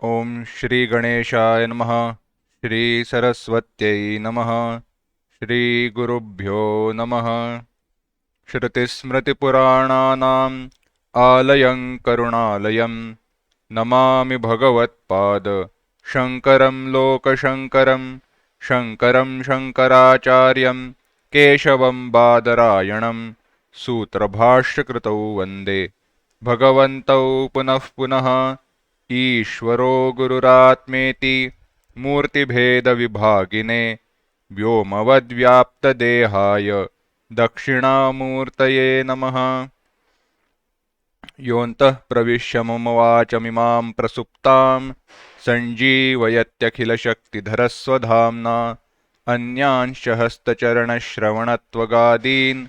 ओम श्री गणेशाय नमः। श्री सरस्वत्यै नमः। श्री गुरुभ्यो नमः। श्रुतिस्मृतिपुराणानाम् आलयं करुणालयं नमामि भगवत्पाद शङ्करं लोकशङ्करं। शङ्करं शङ्कराचार्यं केशवं बादरायणं सूत्रभाष्यकृतौ वन्दे भगवन्तौ पुनः पुनः। ईश्वरो गुरुरात्मेति मूर्तिभेदविभागिने व्योमवद्व्याप्तदेहाय दक्षिणामूर्तये नमः। योऽन्तः प्रविश्य मम वाचमिमां प्रसुप्तां सञ्जीवयत्यखिलशक्तिधरस्वधाम्ना अन्यांश्च हस्तचरणश्रवणत्वगादीन्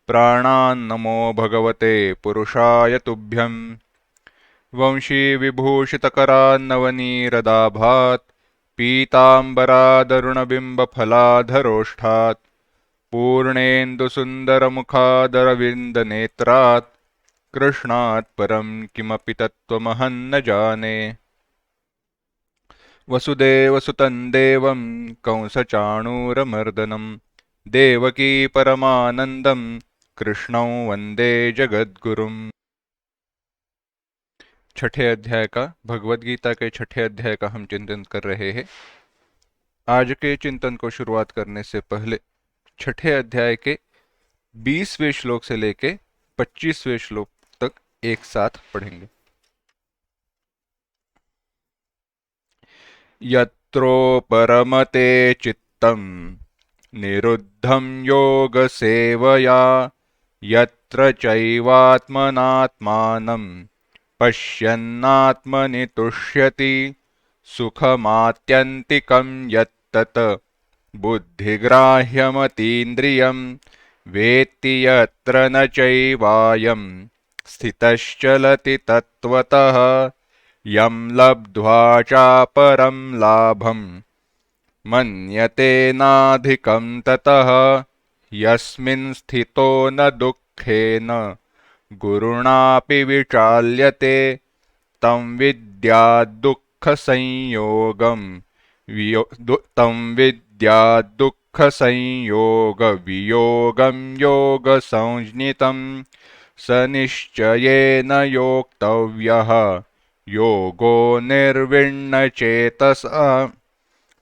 प्राणान्नमो भगवते पुरुषाय तुभ्यम्। वंशी विभूषितकरान्नवनीरदाभात् पीताम्बरादरुणबिम्बफलाधरोष्ठात् पूर्णेन्दुसुन्दरमुखादरविन्दनेत्रात् कृष्णात् परं किमपि तत्त्वमहं न जाने। वसुदेवसुतं देवं कंसचाणूरमर्दनं देवकी परमानन्दं कृष्णं वन्दे जगद्गुरुम्। छठे अध्याय का, भगवद गीता के छठे अध्याय का हम चिंतन कर रहे हैं। आज के चिंतन को शुरुआत करने से पहले छठे अध्याय के 20वें श्लोक से लेके 25वें श्लोक तक एक साथ पढ़ेंगे। यत्रोपरमते चित्तं निरुद्धं योग सेवया यत्र चैवात्मनात्मानं पश्यन्नात्मनि तुष्यति सुखमात्यन्तिकं यत्तत् बुद्धिग्राह्यमतीन्द्रियं वेत्ति यत्र न चैवायं स्थितश्चलति तत्त्वतः यं लब्ध्वा चापरं लाभं मन्यते नाधिकं ततः यस्मिन् स्थितो न दुःखेन गुरुणापि विचाल्यते तं विद्यात् दुःखसंयोगवियोगं योगसंज्ञितं स निश्चयेन योक्तव्यः योगो निर्विण्णचेतसा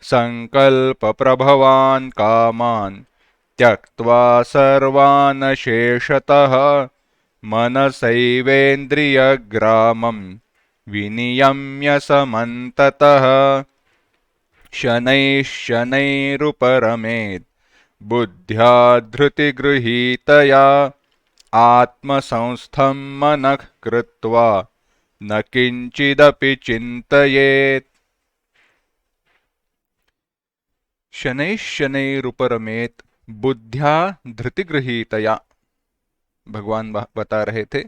संकल्पप्रभवान् कामान् त्यक्त्वा सर्वान् शेषतः मनसैवेन्द्रियग्रामं विनियम्य समन्ततः शनैः शनैरुपरमेत् बुद्ध्या धृतिगृहीतया आत्मसंस्थं मनः कृत्वा न किंचिदपि चिन्तयेत्। शनैः शनैरुपरमेत् बुद्ध्या धृतिगृहीतया। भगवान बता रहे थे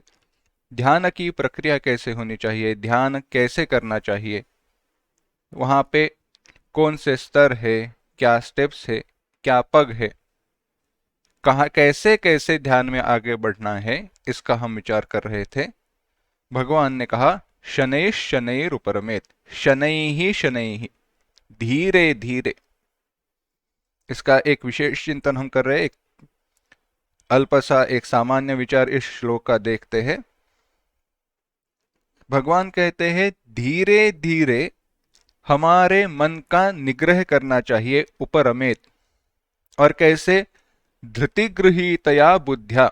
ध्यान की प्रक्रिया कैसे होनी चाहिए, ध्यान कैसे करना चाहिए, वहां पे कौन से स्तर है, क्या स्टेप्स है, क्या पग है, कहाँ कैसे कैसे ध्यान में आगे बढ़ना है, इसका हम विचार कर रहे थे। भगवान ने कहा शनैः शनैरुपरमेत्, शनैः शनैः, धीरे धीरे। इसका एक विशेष चिंतन हम कर रहे हैं। एक अल्प सा एक सामान्य विचार इस श्लोक का देखते हैं। भगवान कहते हैं धीरे धीरे हमारे मन का निग्रह करना चाहिए, उपरमेत। और कैसे? धृतिगृहीतया बुद्ध्या,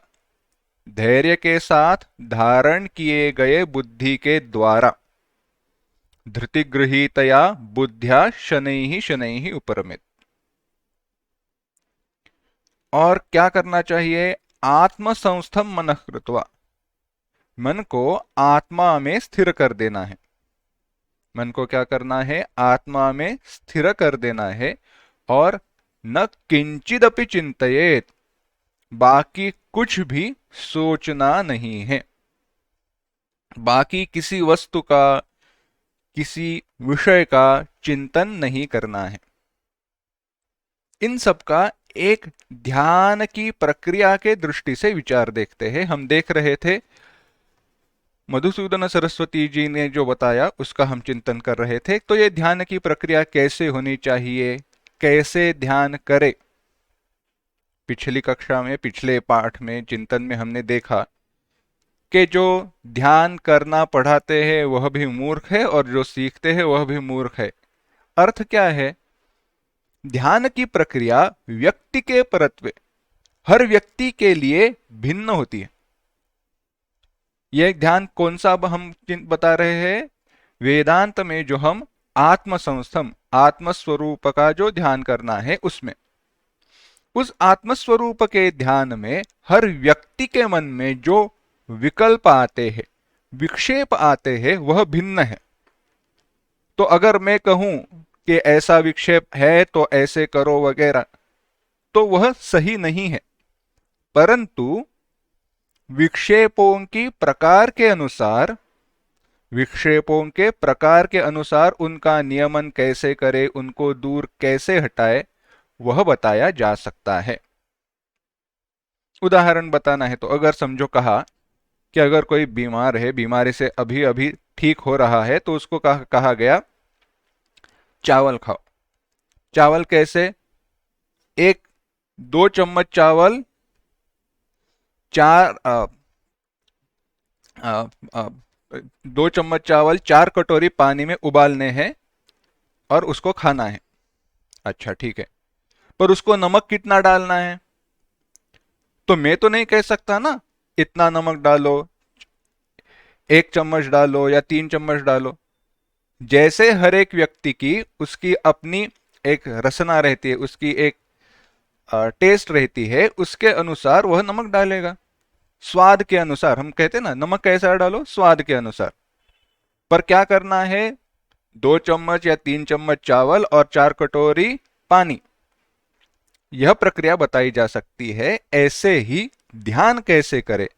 धैर्य के साथ धारण किए गए बुद्धि के द्वारा। धृतिगृहीतया बुद्ध्या शनैः शनैः उपरमेत। और क्या करना चाहिए? आत्मसंस्थम मनः कृत्वा, मन को आत्मा में स्थिर कर देना है। मन को क्या करना है? आत्मा में स्थिर कर देना है। और न किंचिदपि चिंतयेत, बाकी कुछ भी सोचना नहीं है। बाकी किसी वस्तु का, किसी विषय का चिंतन नहीं करना है। इन सब का एक ध्यान की प्रक्रिया के दृष्टि से विचार देखते हैं। हम देख रहे थे मधुसूदन सरस्वती जी ने जो बताया उसका हम चिंतन कर रहे थे। तो ये ध्यान की प्रक्रिया कैसे होनी चाहिए, कैसे ध्यान करे। पिछली कक्षा में, पिछले पाठ में, चिंतन में हमने देखा कि जो ध्यान करना पढ़ाते हैं वह भी मूर्ख है और जो सीखते हैं वह भी मूर्ख है। अर्थ क्या है? ध्यान की प्रक्रिया व्यक्ति के परत्वे हर व्यक्ति के लिए भिन्न होती है। यह ध्यान कौन सा अब हम बता रहे हैं? वेदांत में जो हम आत्मसंस्थम, आत्मस्वरूप का जो ध्यान करना है उसमें, उस आत्मस्वरूप के ध्यान में हर व्यक्ति के मन में जो विकल्प आते हैं, विक्षेप आते हैं, वह भिन्न है। तो अगर मैं कहूं कि ऐसा विक्षेप है तो ऐसे करो वगैरह, तो वह सही नहीं है। परंतु विक्षेपों की प्रकार के अनुसार, विक्षेपों के प्रकार के अनुसार उनका नियमन कैसे करे, उनको दूर कैसे हटाए, वह बताया जा सकता है। उदाहरण बताना है तो अगर समझो कहा कि अगर कोई बीमार है, बीमारी से अभी अभी ठीक हो रहा है, तो उसको कहा गया चावल खाओ। चावल कैसे? एक 2 चम्मच चावल चार आ, आ, आ, 2 चम्मच चावल 4 कटोरी पानी में उबालने हैं और उसको खाना है। अच्छा ठीक है, पर उसको नमक कितना डालना है? तो मैं तो नहीं कह सकता ना इतना नमक डालो, 1 चम्मच डालो या 3 चम्मच डालो। जैसे हर एक व्यक्ति की उसकी अपनी एक रसना रहती है, उसकी एक टेस्ट रहती है, उसके अनुसार वह नमक डालेगा। स्वाद के अनुसार, हम कहते हैं ना नमक कैसा डालो, स्वाद के अनुसार। पर क्या करना है? 2 चम्मच या 3 चम्मच चावल और 4 कटोरी पानी, यह प्रक्रिया बताई जा सकती है। ऐसे ही ध्यान कैसे करे,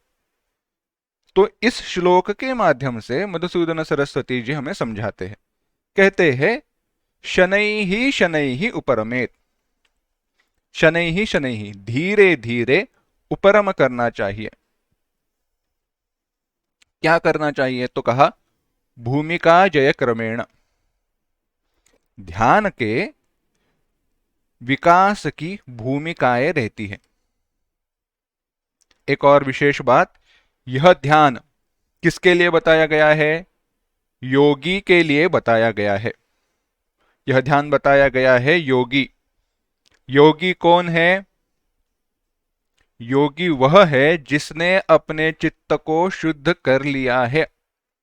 तो इस श्लोक के माध्यम से मधुसूदन सरस्वती जी हमें समझाते हैं। कहते हैं शनैः शनैः उपरमेत, शनैः शनैः, धीरे धीरे उपरम करना चाहिए। क्या करना चाहिए? तो कहा भूमिका जय क्रमेण, ध्यान के विकास की भूमिकाएं रहती है। एक और विशेष बात, यह ध्यान किसके लिए बताया गया है? योगी के लिए बताया गया है। यह ध्यान बताया गया है योगी। योगी कौन है? योगी वह है जिसने अपने चित्त को शुद्ध कर लिया है,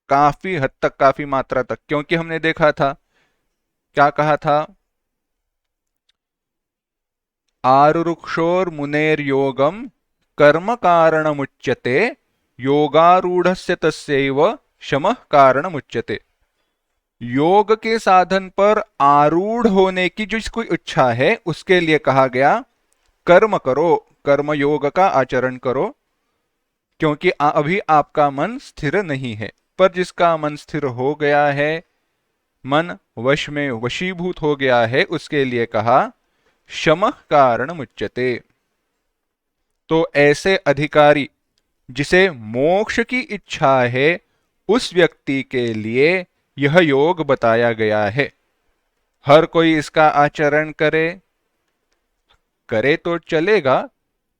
काफी हद तक, काफी मात्रा तक। क्योंकि हमने देखा था, क्या कहा था? आरुरुक्षोर मुनेर योगम कर्म कारणमुच्यते, योगारूढ़स्य तस्यैव शमः कारणमुच्यते। योग के साधन पर आरूढ़ होने की जो इसको इच्छा है, उसके लिए कहा गया कर्म करो, कर्म योग का आचरण करो। क्योंकि अभी आपका मन स्थिर नहीं है। पर जिसका मन स्थिर हो गया है, मन वश में वशीभूत हो गया है, उसके लिए कहा शमः कारण मुच्यते। तो ऐसे अधिकारी जिसे मोक्ष की इच्छा है, उस व्यक्ति के लिए यह योग बताया गया है। हर कोई इसका आचरण करे, करे तो चलेगा,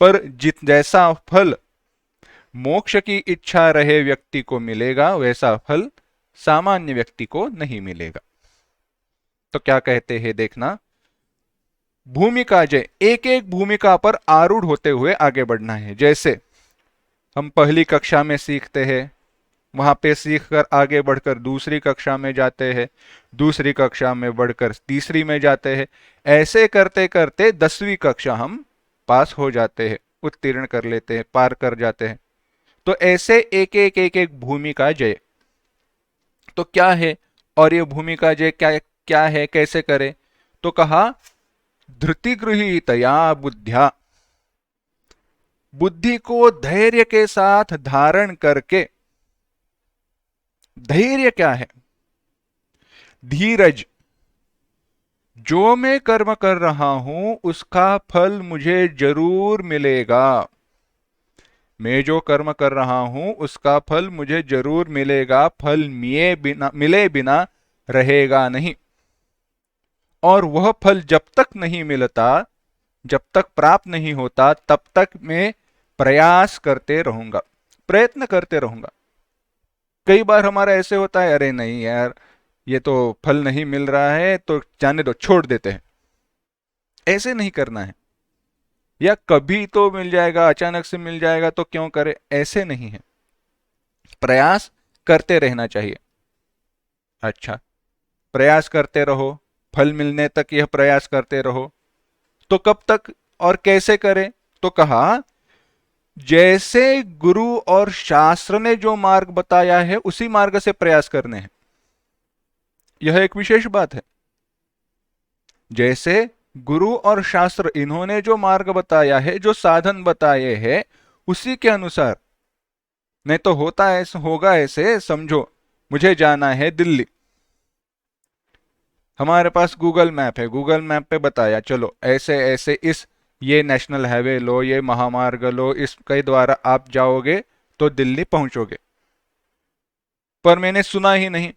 पर जैसा फल मोक्ष की इच्छा रहे व्यक्ति को मिलेगा, वैसा फल सामान्य व्यक्ति को नहीं मिलेगा। तो क्या कहते हैं देखना, भूमिका जय, एक एक भूमिका पर आरूढ़ होते हुए आगे बढ़ना है। जैसे हम पहली कक्षा में सीखते हैं, वहां पे सीखकर आगे बढ़कर दूसरी कक्षा में जाते हैं, दूसरी कक्षा में बढ़कर तीसरी में जाते हैं। ऐसे करते करते 10वीं कक्षा हम पास हो जाते हैं, उत्तीर्ण कर लेते हैं, पार कर जाते हैं। तो ऐसे एक एक भूमिका जय। तो क्या है, और ये भूमिका जय क्या क्या है, कैसे करे? तो कहा धृतिगृहीतया बुद्ध्या, बुद्धि को धैर्य के साथ धारण करके। धैर्य क्या है? धीरज। जो मैं कर्म कर रहा हूं उसका फल मुझे जरूर मिलेगा, मैं जो कर्म कर रहा हूं उसका फल मुझे जरूर मिलेगा, फल मिले बिना रहेगा नहीं। और वह फल जब तक नहीं मिलता, जब तक प्राप्त नहीं होता, तब तक मैं प्रयास करते रहूंगा, प्रयत्न करते रहूंगा। कई बार हमारा ऐसे होता है, अरे नहीं यार, ये तो फल नहीं मिल रहा है तो जाने दो, छोड़ देते हैं। ऐसे नहीं करना है। या कभी तो मिल जाएगा, अचानक से मिल जाएगा तो क्यों करे, ऐसे नहीं है। प्रयास करते रहना चाहिए। अच्छा, प्रयास करते रहो, फल मिलने तक यह प्रयास करते रहो। तो कब तक और कैसे करें? तो कहा, जैसे गुरु और शास्त्र ने जो मार्ग बताया है उसी मार्ग से प्रयास करने हैं। यह एक विशेष बात है। जैसे गुरु और शास्त्र इन्होंने जो मार्ग बताया है, जो साधन बताए हैं, उसी के अनुसार। नहीं तो होता ऐसे, होगा ऐसे, समझो मुझे जाना है दिल्ली, हमारे पास गूगल मैप है, गूगल मैप पे बताया चलो ऐसे ऐसे इस ये नेशनल हाईवे लो, ये महामार्ग लो, इसके द्वारा आप जाओगे तो दिल्ली पहुंचोगे। पर मैंने सुना ही नहीं,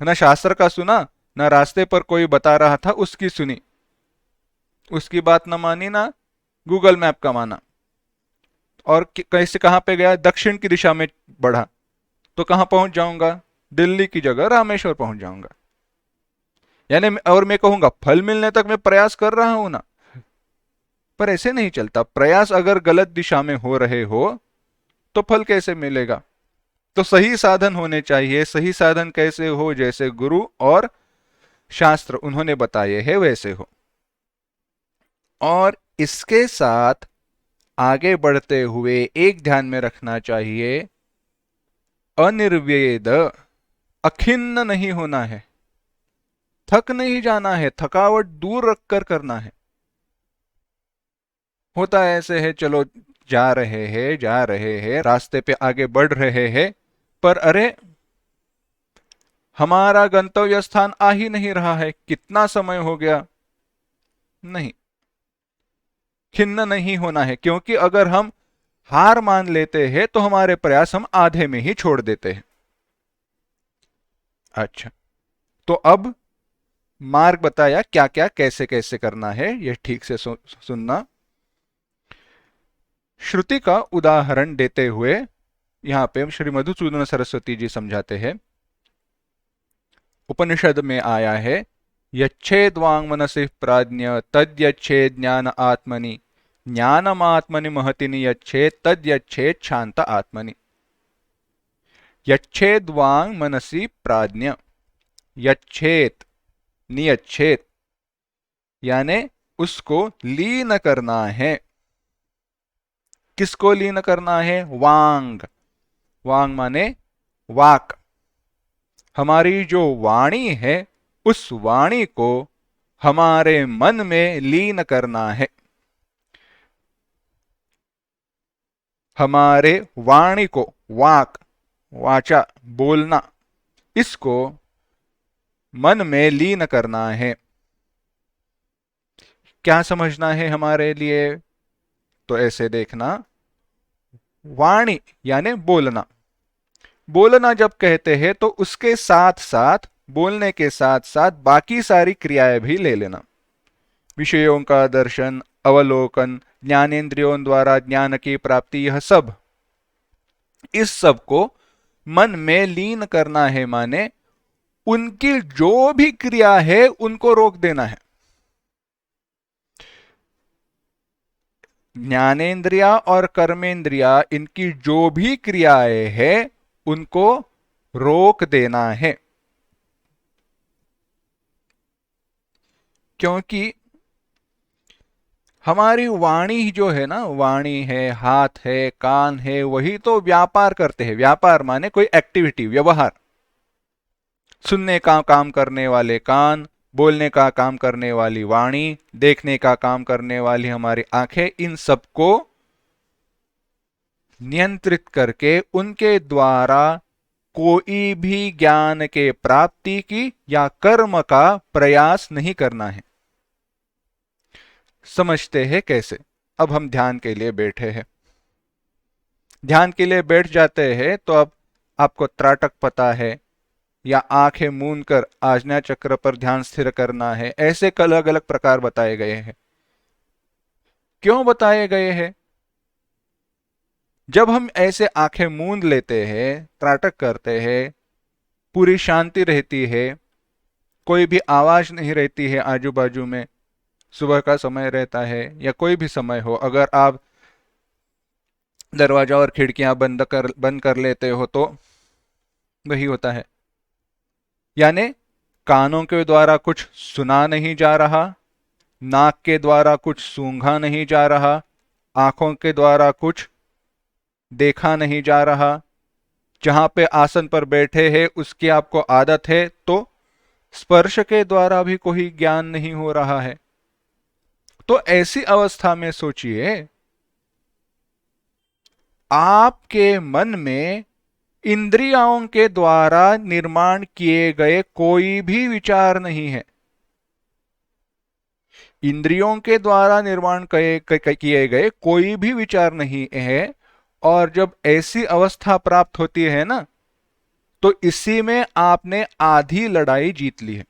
ना शास्त्र का सुना, ना रास्ते पर कोई बता रहा था उसकी सुनी, उसकी बात ना मानी, ना गूगल मैप का माना। और कैसे, कहां पे गया, दक्षिण की दिशा में बढ़ा, तो कहां पहुंच जाऊंगा, दिल्ली की जगह रामेश्वर पहुंच जाऊंगा। यानी और मैं कहूंगा फल मिलने तक मैं प्रयास कर रहा हूं ना। पर ऐसे नहीं चलता। प्रयास अगर गलत दिशा में हो रहे हो तो फल कैसे मिलेगा? तो सही साधन होने चाहिए। सही साधन कैसे हो? जैसे गुरु और शास्त्र उन्होंने बताए हैं वैसे हो। और इसके साथ आगे बढ़ते हुए एक ध्यान में रखना चाहिए, अनिर्वेद, अखिन्न नहीं होना है, थक नहीं जाना है, थकावट दूर रखकर करना है। होता है ऐसे है, चलो जा रहे हैं रास्ते पे आगे बढ़ रहे हैं, पर अरे हमारा गंतव्य स्थान आ ही नहीं रहा है, कितना समय हो गया। नहीं, खिन्न नहीं होना है, क्योंकि अगर हम हार मान लेते हैं तो हमारे प्रयास हम आधे में ही छोड़ देते हैं। अच्छा, तो अब मार्ग बताया क्या क्या कैसे कैसे करना है, यह ठीक से सुनना। श्रुति का उदाहरण देते हुए यहां पे श्री मधुसूदन सरस्वती जी समझाते हैं। उपनिषद में आया है, यच्छेद वांग मनसि प्राज्ञ तद्यच्छेद ज्ञान आत्मनि, ज्ञानमात्मनि महति नियच्छेद तद्यच्छेद शांत आत्मनि। यच्छेद वांग मनसि प्राज्ञ, यच्छेद नियच्छेद, यानी उसको लीन करना है। किसको लीन करना है? वांग। वांग माने वाक। हमारी जो वाणी है उस वाणी को हमारे मन में लीन करना है। हमारे वाणी को, वाक, वाचा, बोलना, इसको मन में लीन करना है। क्या समझना है हमारे लिए? तो ऐसे देखना, वाणी यानी बोलना। बोलना जब कहते हैं तो उसके साथ साथ, बोलने के साथ साथ बाकी सारी क्रियाएं भी ले लेना। विषयों का दर्शन, अवलोकन, ज्ञानेंद्रियों द्वारा ज्ञान की प्राप्ति, यह सब, इस सब को मन में लीन करना है। माने उनकी जो भी क्रिया है उनको रोक देना है। ज्ञानेंद्रिया और कर्मेंद्रिया, इनकी जो भी क्रियाएं हैं उनको रोक देना है। क्योंकि हमारी वाणी जो है ना, वाणी है, हाथ है, कान है, वही तो व्यापार करते हैं। व्यापार माने कोई एक्टिविटी, व्यवहार। सुनने का काम करने वाले कान, बोलने का काम करने वाली वाणी, देखने का काम करने वाली हमारी आंखें, इन सबको नियंत्रित करके उनके द्वारा कोई भी ज्ञान के प्राप्ति की या कर्म का प्रयास नहीं करना है। समझते हैं कैसे? अब हम ध्यान के लिए बैठे हैं। ध्यान के लिए बैठ जाते हैं तो अब आपको त्राटक पता है या आंखें मूंद कर आज्ञा चक्र पर ध्यान स्थिर करना है, ऐसे अलग अलग प्रकार बताए गए हैं। क्यों बताए गए हैं? जब हम ऐसे आंखें मूंद लेते हैं, त्राटक करते हैं, पूरी शांति रहती है, कोई भी आवाज नहीं रहती है आजू बाजू में, सुबह का समय रहता है या कोई भी समय हो, अगर आप दरवाजा और खिड़कियां बंद कर लेते हो तो वही होता है। यानी कानों के द्वारा कुछ सुना नहीं जा रहा, नाक के द्वारा कुछ सूंघा नहीं जा रहा, आंखों के द्वारा कुछ देखा नहीं जा रहा, जहां पे आसन पर बैठे हैं उसकी आपको आदत है तो स्पर्श के द्वारा भी कोई ज्ञान नहीं हो रहा है। तो ऐसी अवस्था में सोचिए, आपके मन में इंद्रियों के द्वारा निर्माण किए गए कोई भी विचार नहीं है। इंद्रियों के द्वारा निर्माण किए गए कोई भी विचार नहीं है। और जब ऐसी अवस्था प्राप्त होती है ना, तो इसी में आपने आधी लड़ाई जीत ली है।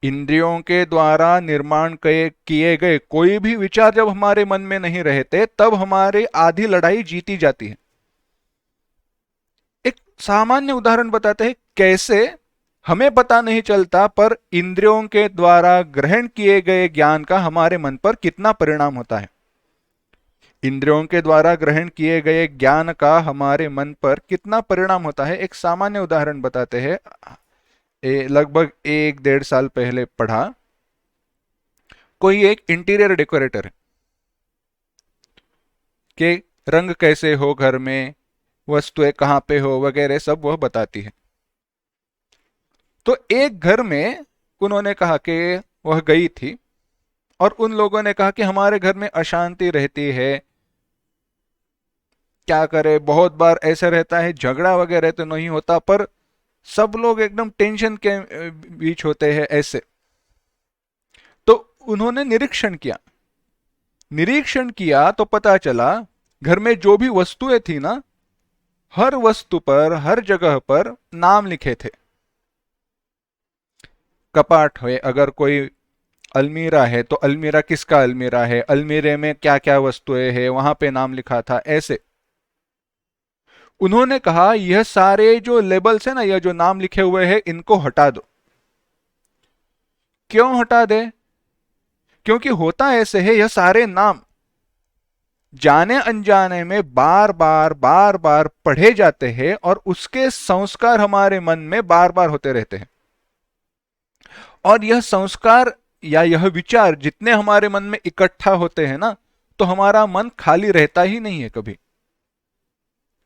इंद्रियों के द्वारा निर्माण किए गए कोई भी विचार जब हमारे मन में नहीं रहते, तब हमारी आधी लड़ाई जीती जाती है। एक सामान्य उदाहरण बताते हैं कैसे हमें पता नहीं चलता, पर इंद्रियों के द्वारा ग्रहण किए गए ज्ञान का हमारे मन पर कितना परिणाम होता है। इंद्रियों के द्वारा ग्रहण किए गए ज्ञान का हमारे मन पर कितना परिणाम होता है, एक सामान्य उदाहरण बताते हैं। लगभग 1-1.5 साल पहले पढ़ा, कोई एक इंटीरियर डेकोरेटर है कि रंग कैसे हो घर में, वस्तुएं कहां पे हो वगैरह सब वह बताती है। तो एक घर में उन्होंने कहा कि वह गई थी और उन लोगों ने कहा कि हमारे घर में अशांति रहती है, क्या करे, बहुत बार ऐसा रहता है, झगड़ा वगैरह तो नहीं होता पर सब लोग एकदम टेंशन के बीच होते हैं ऐसे। तो उन्होंने निरीक्षण किया तो पता चला घर में जो भी वस्तुएं थी ना, हर वस्तु पर हर जगह पर नाम लिखे थे। कपाट है, अगर कोई अलमीरा है तो अलमीरा किसका अलमीरा है, अलमीरे में क्या क्या वस्तुएं है, वहां पे नाम लिखा था ऐसे। उन्होंने कहा यह सारे जो लेबल्स है ना, यह जो नाम लिखे हुए हैं, इनको हटा दो। क्यों हटा दे? क्योंकि होता ऐसे है, यह सारे नाम जाने अनजाने में बार बार पढ़े जाते हैं और उसके संस्कार हमारे मन में बार बार होते रहते हैं। और यह संस्कार या यह विचार जितने हमारे मन में इकट्ठा होते हैं ना, तो हमारा मन खाली रहता ही नहीं है कभी।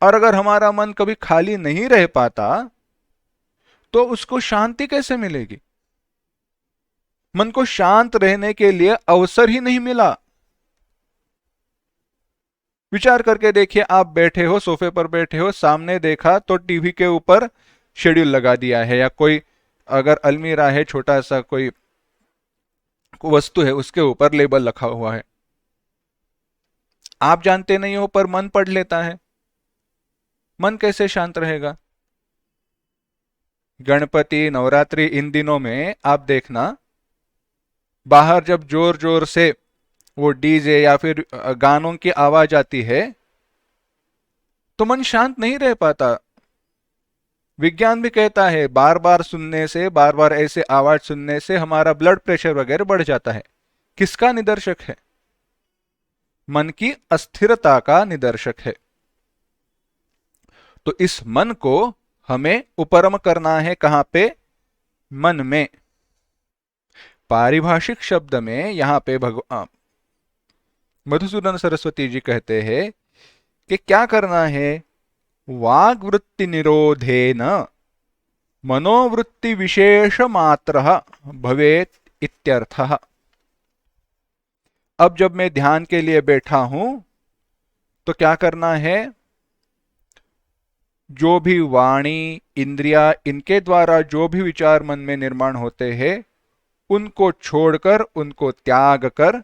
और अगर हमारा मन कभी खाली नहीं रह पाता तो उसको शांति कैसे मिलेगी? मन को शांत रहने के लिए अवसर ही नहीं मिला। विचार करके देखिए, आप बैठे हो, सोफे पर बैठे हो, सामने देखा तो टीवी के ऊपर शेड्यूल लगा दिया है, या कोई अगर अलमीरा है, छोटा सा कोई वस्तु है, उसके ऊपर लेबल रखा हुआ है। आप जानते नहीं हो पर मन पढ़ लेता है। मन कैसे शांत रहेगा? गणपति, नवरात्रि, इन दिनों में आप देखना, बाहर जब जोर जोर से वो डीजे या फिर गानों की आवाज आती है तो मन शांत नहीं रह पाता। विज्ञान भी कहता है बार बार सुनने से, बार बार ऐसे आवाज सुनने से हमारा ब्लड प्रेशर वगैरह बढ़ जाता है। किसका निदर्शक है? मन की अस्थिरता का निदर्शक है। तो इस मन को हमें उपरम करना है, कहां पे? मन में। पारिभाषिक शब्द में यहां पे भगवान मधुसूदन सरस्वती जी कहते हैं कि क्या करना है? वाग वृत्ति निरोधेन मनोवृत्ति विशेष मात्र भवेत इत्यर्थः। अब जब मैं ध्यान के लिए बैठा हूं तो क्या करना है? जो भी वाणी, इंद्रिया, इनके द्वारा जो भी विचार मन में निर्माण होते हैं, उनको छोड़कर, उनको त्याग कर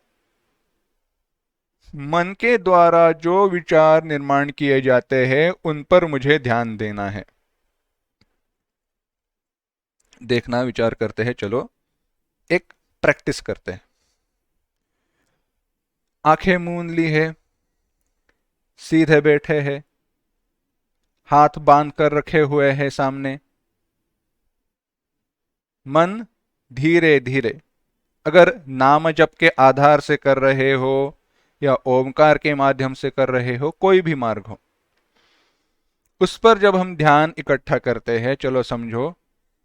मन के द्वारा जो विचार निर्माण किए जाते हैं उन पर मुझे ध्यान देना है। देखना, विचार करते हैं, चलो एक प्रैक्टिस करते हैं। आंखें मूंद ली है, सीधे बैठे हैं, हाथ बांध कर रखे हुए हैं सामने। मन धीरे धीरे, अगर नाम जप के आधार से कर रहे हो या ओमकार के माध्यम से कर रहे हो, कोई भी मार्ग हो, उस पर जब हम ध्यान इकट्ठा करते हैं, चलो समझो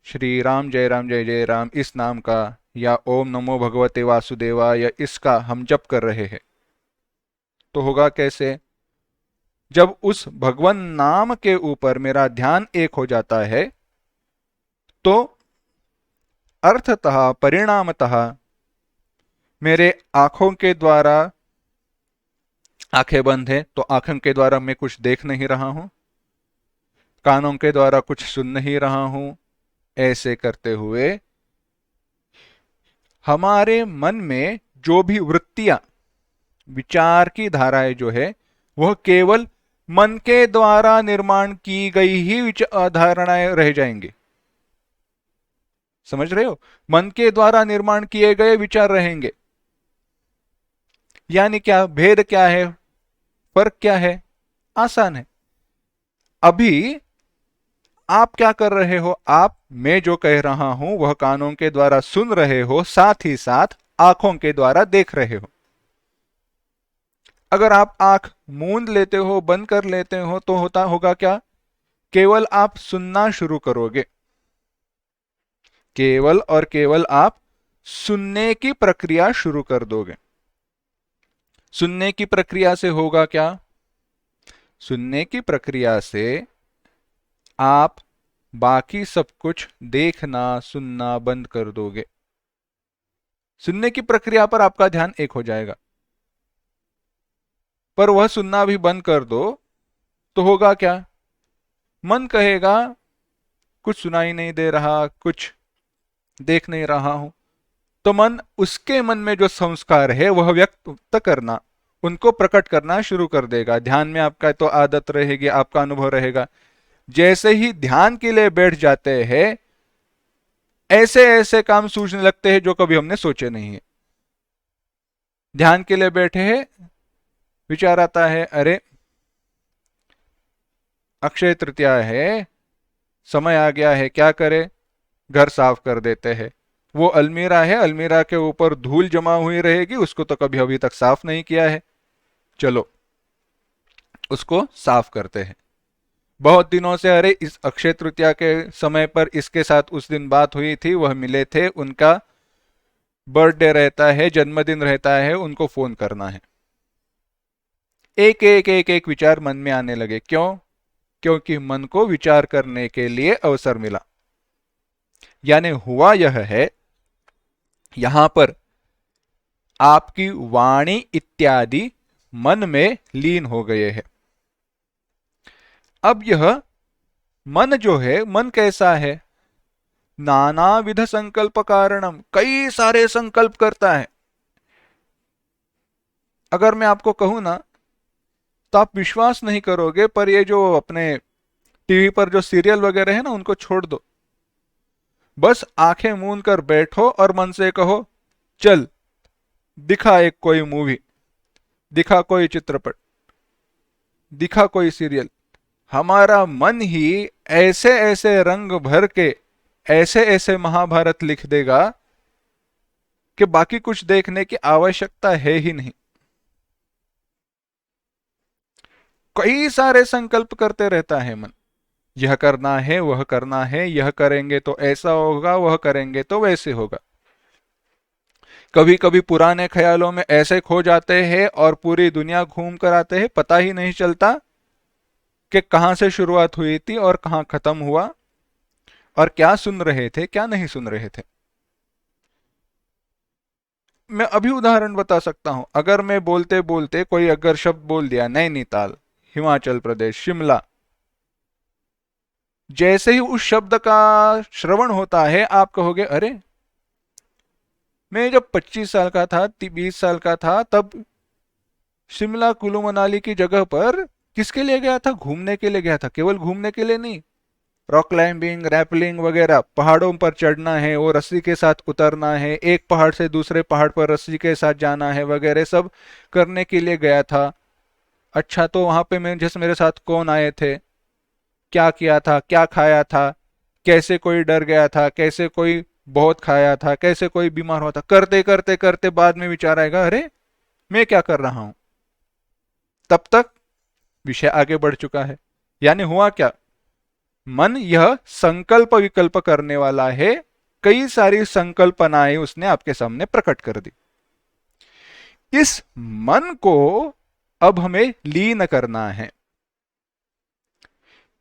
श्री राम जय जय राम इस नाम का, या ओम नमो भगवते वासुदेवा या इसका हम जप कर रहे हैं, तो होगा कैसे? जब उस भगवान नाम के ऊपर मेरा ध्यान एक हो जाता है, तो अर्थतः परिणामतः मेरे आंखों के द्वारा, आंखें बंद है तो आंखों के द्वारा मैं कुछ देख नहीं रहा हूं, कानों के द्वारा कुछ सुन नहीं रहा हूं। ऐसे करते हुए हमारे मन में जो भी वृत्तियां, विचार की धाराएं जो है, वह केवल मन के द्वारा निर्माण की गई ही धारणाएं रह जाएंगी। समझ रहे हो? मन के द्वारा निर्माण किए गए विचार रहेंगे। यानी क्या भेद, क्या है फर्क, क्या है? आसान है। अभी आप क्या कर रहे हो? आप, मैं जो कह रहा हूं वह कानों के द्वारा सुन रहे हो, साथ ही साथ आंखों के द्वारा देख रहे हो। अगर आप आंख मूंद लेते हो, बंद कर लेते हो, तो होता होगा क्या? केवल आप सुनना शुरू करोगे, केवल और केवल आप सुनने की प्रक्रिया शुरू कर दोगे। सुनने की प्रक्रिया से होगा क्या? सुनने की प्रक्रिया से आप बाकी सब कुछ देखना सुनना बंद कर दोगे। सुनने की प्रक्रिया पर आपका ध्यान एक हो जाएगा, पर वह सुनना भी बंद कर दो तो होगा क्या? मन कहेगा कुछ सुनाई नहीं दे रहा, कुछ देख नहीं रहा हूं। तो मन, उसके मन में जो संस्कार है वह व्यक्त करना, उनको प्रकट करना शुरू कर देगा। ध्यान में आपका तो आदत रहेगी, आपका अनुभव रहेगा। जैसे ही ध्यान के लिए बैठ जाते हैं, ऐसे ऐसे काम सूझने लगते हैं जो कभी हमने सोचे नहीं है। ध्यान के लिए बैठे हैं, विचार आता है, अरे अक्षय तृतीया है, समय आ गया है, क्या करे? घर साफ कर देते हैं। वो अलमीरा है, अलमीरा के ऊपर धूल जमा हुई रहेगी, उसको तो कभी अभी तक साफ नहीं किया है, चलो उसको साफ करते हैं। बहुत दिनों से, अरे इस अक्षय तृतीया के समय पर इसके साथ उस दिन बात हुई थी, वह मिले थे, उनका बर्थडे रहता है, जन्मदिन रहता है, उनको फोन करना है। एक एक एक एक विचार मन में आने लगे। क्यों? क्योंकि मन को विचार करने के लिए अवसर मिला। यानी हुआ यह है, यहां पर आपकी वाणी इत्यादि मन में लीन हो गए हैं। अब यह मन जो है, मन कैसा है? नानाविध संकल्प कारणम, कई सारे संकल्प करता है। अगर मैं आपको कहूं ना, तो आप विश्वास नहीं करोगे, पर ये जो अपने टीवी पर जो सीरियल वगैरह है ना, उनको छोड़ दो। बस आंखें मूंद कर बैठो और मन से कहो, चल दिखा एक कोई मूवी, दिखा कोई चित्रपट, दिखा कोई सीरियल। हमारा मन ही ऐसे ऐसे रंग भर के ऐसे ऐसे महाभारत लिख देगा कि बाकी कुछ देखने की आवश्यकता है ही नहीं। कई सारे संकल्प करते रहता है मन। यह करना है, वह करना है, यह करेंगे तो ऐसा होगा, वह करेंगे तो वैसे होगा। कभी कभी पुराने ख्यालों में ऐसे खो जाते हैं और पूरी दुनिया घूम कर आते हैं, पता ही नहीं चलता कि कहां से शुरुआत हुई थी और कहां खत्म हुआ, और क्या सुन रहे थे, क्या नहीं सुन रहे थे। मैं अभी उदाहरण बता सकता हूं। अगर मैं बोलते बोलते कोई अगर शब्द बोल दिया, नैनीताल, हिमाचल प्रदेश, शिमला, जैसे ही उस शब्द का श्रवण होता है, आप कहोगे, अरे मैं जब 25 साल का था, 20 साल का था, तब शिमला कुल्लू मनाली की जगह पर किसके लिए गया था? घूमने के लिए गया था, केवल घूमने के लिए नहीं। रॉक क्लाइंबिंग, रैपलिंग वगैरह, पहाड़ों पर चढ़ना है, वो रस्सी के साथ उतरना है, एक पहाड़ से दूसरे पहाड़ पर रस्सी के साथ जाना है वगैरह सब करने के लिए गया था। अच्छा, तो वहां पे मैं जैसे मेरे साथ कौन आए थे, क्या किया था, क्या खाया था, कैसे कोई डर गया था, कैसे कोई बहुत खाया था, कैसे कोई बीमार हुआ था, करते करते करते बाद में विचार आएगा अरे मैं क्या कर रहा हूं। तब तक विषय आगे बढ़ चुका है। यानी हुआ क्या, मन यह संकल्प विकल्प करने वाला है, कई सारी संकल्पनाएं उसने आपके सामने प्रकट कर दी। इस मन को अब हमें लीन करना है,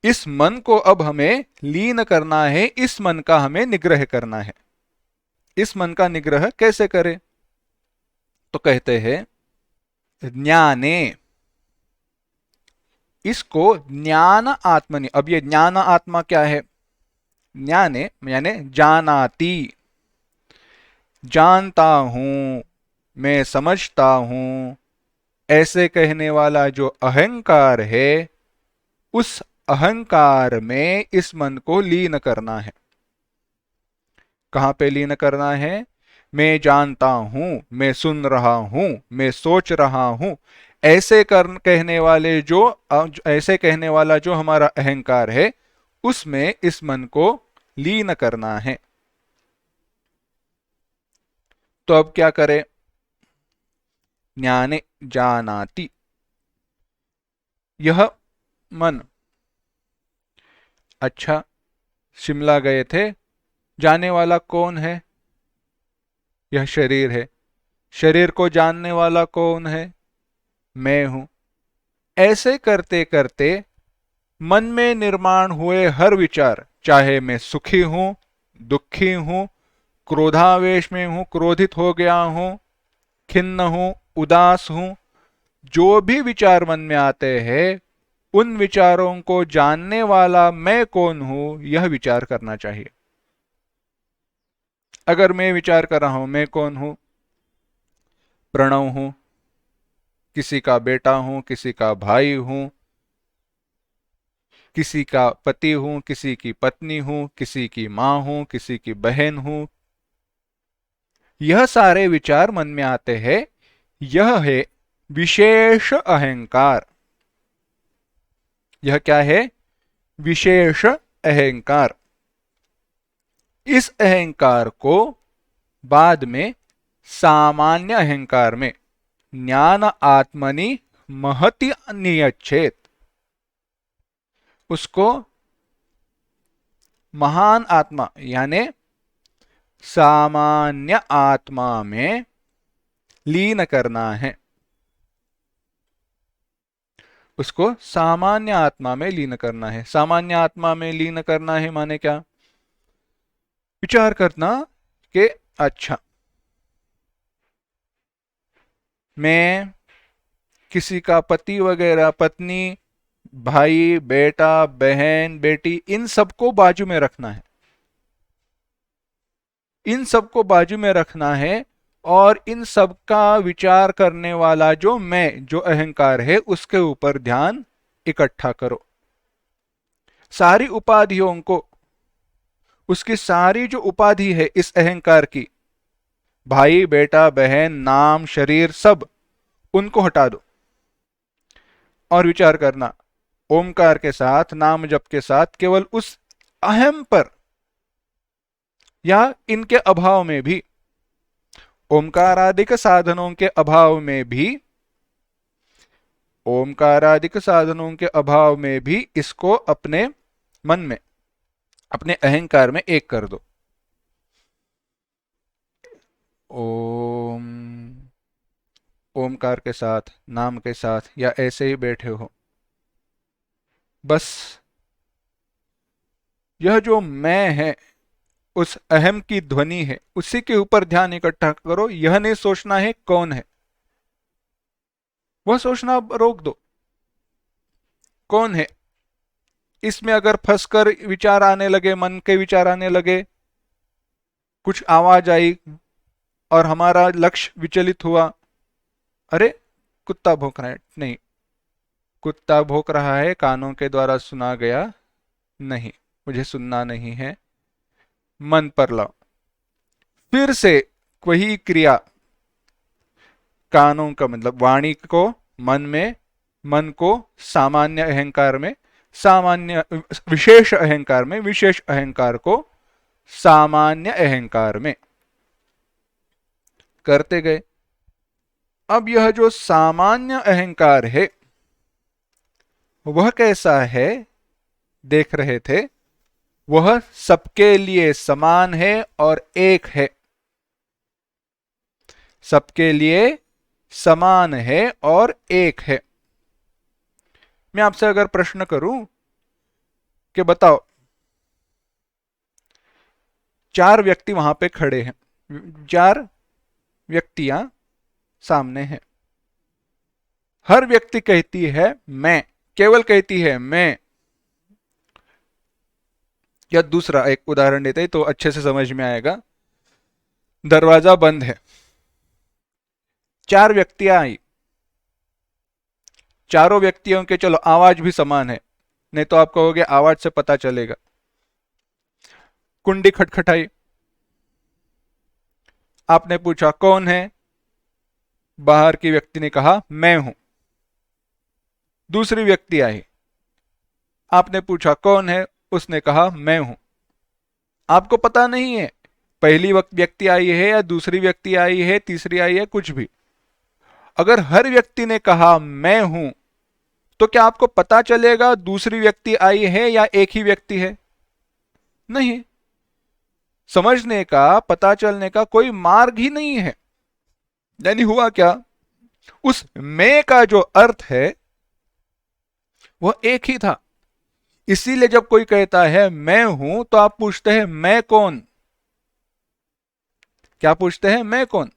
इस मन को अब हमें लीन करना है, इस मन का हमें निग्रह करना है। इस मन का निग्रह कैसे करें? तो कहते हैं ज्ञाने, इसको ज्ञान आत्मनि। अब ये ज्ञान आत्मा क्या है? ज्ञाने यानी जानाति, जानता हूं, मैं समझता हूं, ऐसे कहने वाला जो अहंकार है, उस अहंकार में इस मन को लीन करना है। कहां पे लीन करना है? मैं जानता हूं, मैं सुन रहा हूं, मैं सोच रहा हूं, ऐसे कहने वाले जो ऐसे कहने वाला जो हमारा अहंकार है, उसमें इस मन को लीन करना है। तो अब क्या करें? ज्ञाने जानाति, यह मन। अच्छा, शिमला गए थे, जाने वाला कौन है? यह शरीर है। शरीर को जानने वाला कौन है? मैं हूं। ऐसे करते करते मन में निर्माण हुए हर विचार, चाहे मैं सुखी हूं, दुखी हूं, क्रोधावेश में हूं, क्रोधित हो गया हूं, खिन्न हूं, उदास हूं, जो भी विचार मन में आते हैं, उन विचारों को जानने वाला मैं कौन हूं, यह विचार करना चाहिए। अगर मैं विचार कर रहा हूं मैं कौन हूं, प्रणव हूं, किसी का बेटा हूं, किसी का भाई हूं, किसी का पति हूं, किसी की पत्नी हूं, किसी की मां हूं, किसी की बहन हूं, यह सारे विचार मन में आते हैं। यह है विशेष अहंकार। यह क्या है? विशेष अहंकार। इस अहंकार को बाद में सामान्य अहंकार में ज्ञान आत्मनि महति नियच्छेत, उसको महान आत्मा यानी सामान्य आत्मा में लीन करना है। उसको सामान्य आत्मा में लीन करना है। सामान्य आत्मा में लीन करना है माने क्या? विचार करना कि अच्छा, मैं किसी का पति वगैरह, पत्नी, भाई, बेटा, बहन, बेटी, इन सबको बाजू में रखना है। इन सबको बाजू में रखना है और इन सब का विचार करने वाला जो मैं, जो अहंकार है, उसके ऊपर ध्यान इकट्ठा करो। सारी उपाधियों को, उसकी सारी जो उपाधि है इस अहंकार की, भाई, बेटा, बहन, नाम, शरीर, सब, उनको हटा दो और विचार करना ओमकार के साथ, नाम जप के साथ, केवल उस अहम पर, या इनके अभाव में भी, ओमकारादिक साधनों के अभाव में भी, ओमकारादिक साधनों के अभाव में भी इसको अपने मन में, अपने अहंकार में एक कर दो। ओम, ओमकार के साथ, नाम के साथ, या ऐसे ही बैठे हो, बस यह जो मैं है, उस अहम की ध्वनि है, उसी के ऊपर ध्यान इकट्ठा करो। यह नहीं सोचना है कौन है, वह सोचना रोक दो। कौन है? इसमें अगर फंसकर विचार आने लगे, मन के विचार आने लगे, कुछ आवाज आई और हमारा लक्ष्य विचलित हुआ, अरे कुत्ता भौंक रहा है, नहीं, कुत्ता भौंक रहा है, कानों के द्वारा सुना गया नहीं, मुझे सुनना नहीं है, मन पर लाओ। फिर से वही क्रिया, कानों का मतलब वाणी को मन में, मन को सामान्य अहंकार में, सामान्य विशेष अहंकार में, विशेष अहंकार को सामान्य अहंकार में करते गए। अब यह जो सामान्य अहंकार है वह कैसा है देख रहे थे, वह सबके लिए समान है और एक है, सबके लिए समान है और एक है। मैं आपसे अगर प्रश्न करूं कि बताओ, चार व्यक्ति वहां पे खड़े हैं, चार व्यक्तियां सामने हैं, हर व्यक्ति कहती है मैं, केवल कहती है मैं। या दूसरा एक उदाहरण देते हैं तो अच्छे से समझ में आएगा। दरवाजा बंद है, चार व्यक्तियां आई, चारों व्यक्तियों के चलो आवाज भी समान है, नहीं तो आप कहोगे आवाज से पता चलेगा। कुंडी खटखटाई, आपने पूछा कौन है, बाहर की व्यक्ति ने कहा मैं हूं। दूसरी व्यक्ति आई, आपने पूछा कौन है, उसने कहा मैं हूं। आपको पता नहीं है पहली व्यक्ति आई है या दूसरी व्यक्ति आई है, तीसरी आई है, कुछ भी। अगर हर व्यक्ति ने कहा मैं हूं तो क्या आपको पता चलेगा दूसरी व्यक्ति आई है या एक ही व्यक्ति है? नहीं। समझने का, पता चलने का कोई मार्ग ही नहीं है। यानी हुआ क्या, उस मैं का जो अर्थ है वह एक ही था। इसीलिए जब कोई कहता है मैं हूं तो आप पूछते हैं मैं कौन? क्या पूछते हैं? मैं कौन।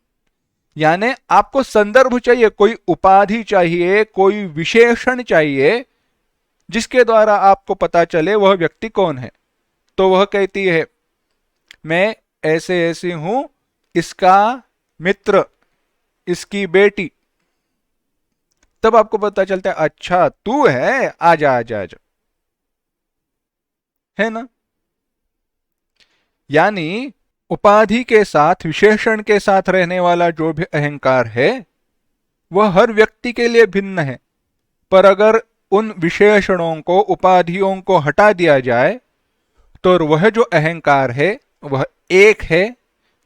यानी आपको संदर्भ चाहिए, कोई उपाधि चाहिए, कोई विशेषण चाहिए जिसके द्वारा आपको पता चले वह व्यक्ति कौन है। तो वह कहती है मैं ऐसे ऐसी हूं, इसका मित्र, इसकी बेटी। तब आपको पता चलता है अच्छा तू है, आजा आजा आजा, है ना। यानी उपाधि के साथ, विशेषण के साथ रहने वाला जो भी अहंकार है वह हर व्यक्ति के लिए भिन्न है। पर अगर उन विशेषणों को, उपाधियों को हटा दिया जाए तो वह जो अहंकार है वह एक है,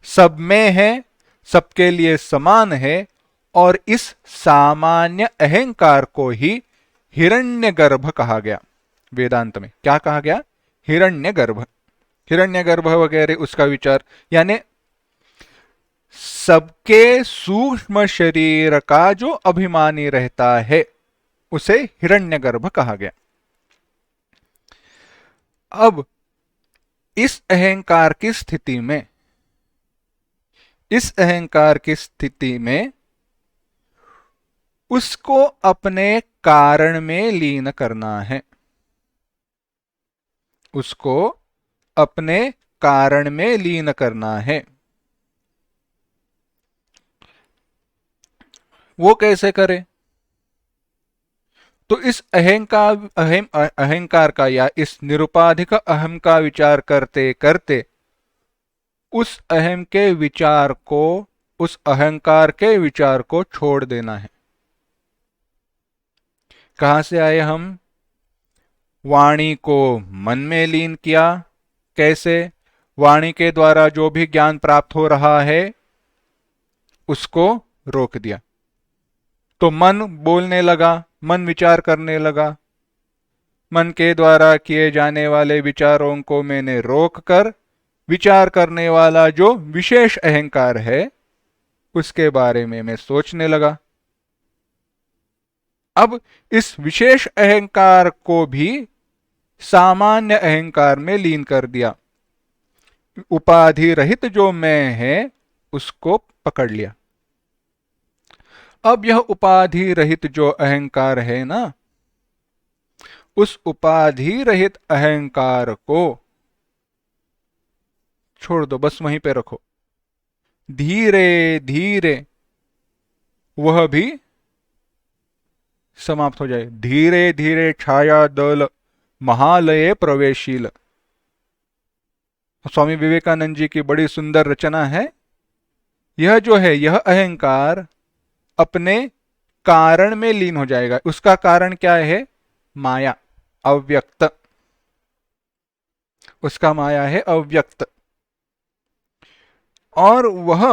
सब में है, सबके लिए समान है। और इस सामान्य अहंकार को ही हिरण्यगर्भ कहा गया। वेदांत में क्या कहा गया? हिरण्यगर्भ। हिरण्यगर्भ वगैरह उसका विचार, यानी सबके सूक्ष्म शरीर का जो अभिमानी रहता है उसे हिरण्यगर्भ कहा गया। अब इस अहंकार की स्थिति में, इस अहंकार की स्थिति में उसको अपने कारण में लीन करना है, उसको अपने कारण में लीन करना है। वो कैसे करे? तो इस अहंकार का या इस निरुपाधिक अहम का विचार करते करते उस अहम के विचार को, उस अहंकार के विचार को छोड़ देना है। कहां से आए हम? वाणी को मन में लीन किया। कैसे? वाणी के द्वारा जो भी ज्ञान प्राप्त हो रहा है उसको रोक दिया, तो मन बोलने लगा, मन विचार करने लगा। मन के द्वारा किए जाने वाले विचारों को मैंने रोक कर विचार करने वाला जो विशेष अहंकार है उसके बारे में मैं सोचने लगा। अब इस विशेष अहंकार को भी सामान्य अहंकार में लीन कर दिया। उपाधि रहित जो मैं है उसको पकड़ लिया। अब यह उपाधि रहित जो अहंकार है ना, उस उपाधि रहित अहंकार को छोड़ दो, बस वहीं पे रखो। धीरे धीरे वह भी समाप्त हो जाए। धीरे धीरे छाया दल महालये प्रवेशील, स्वामी विवेकानंद जी की बड़ी सुंदर रचना है। यह जो है, यह अहंकार अपने कारण में लीन हो जाएगा। उसका कारण क्या है? माया, अव्यक्त। उसका माया है अव्यक्त। और वह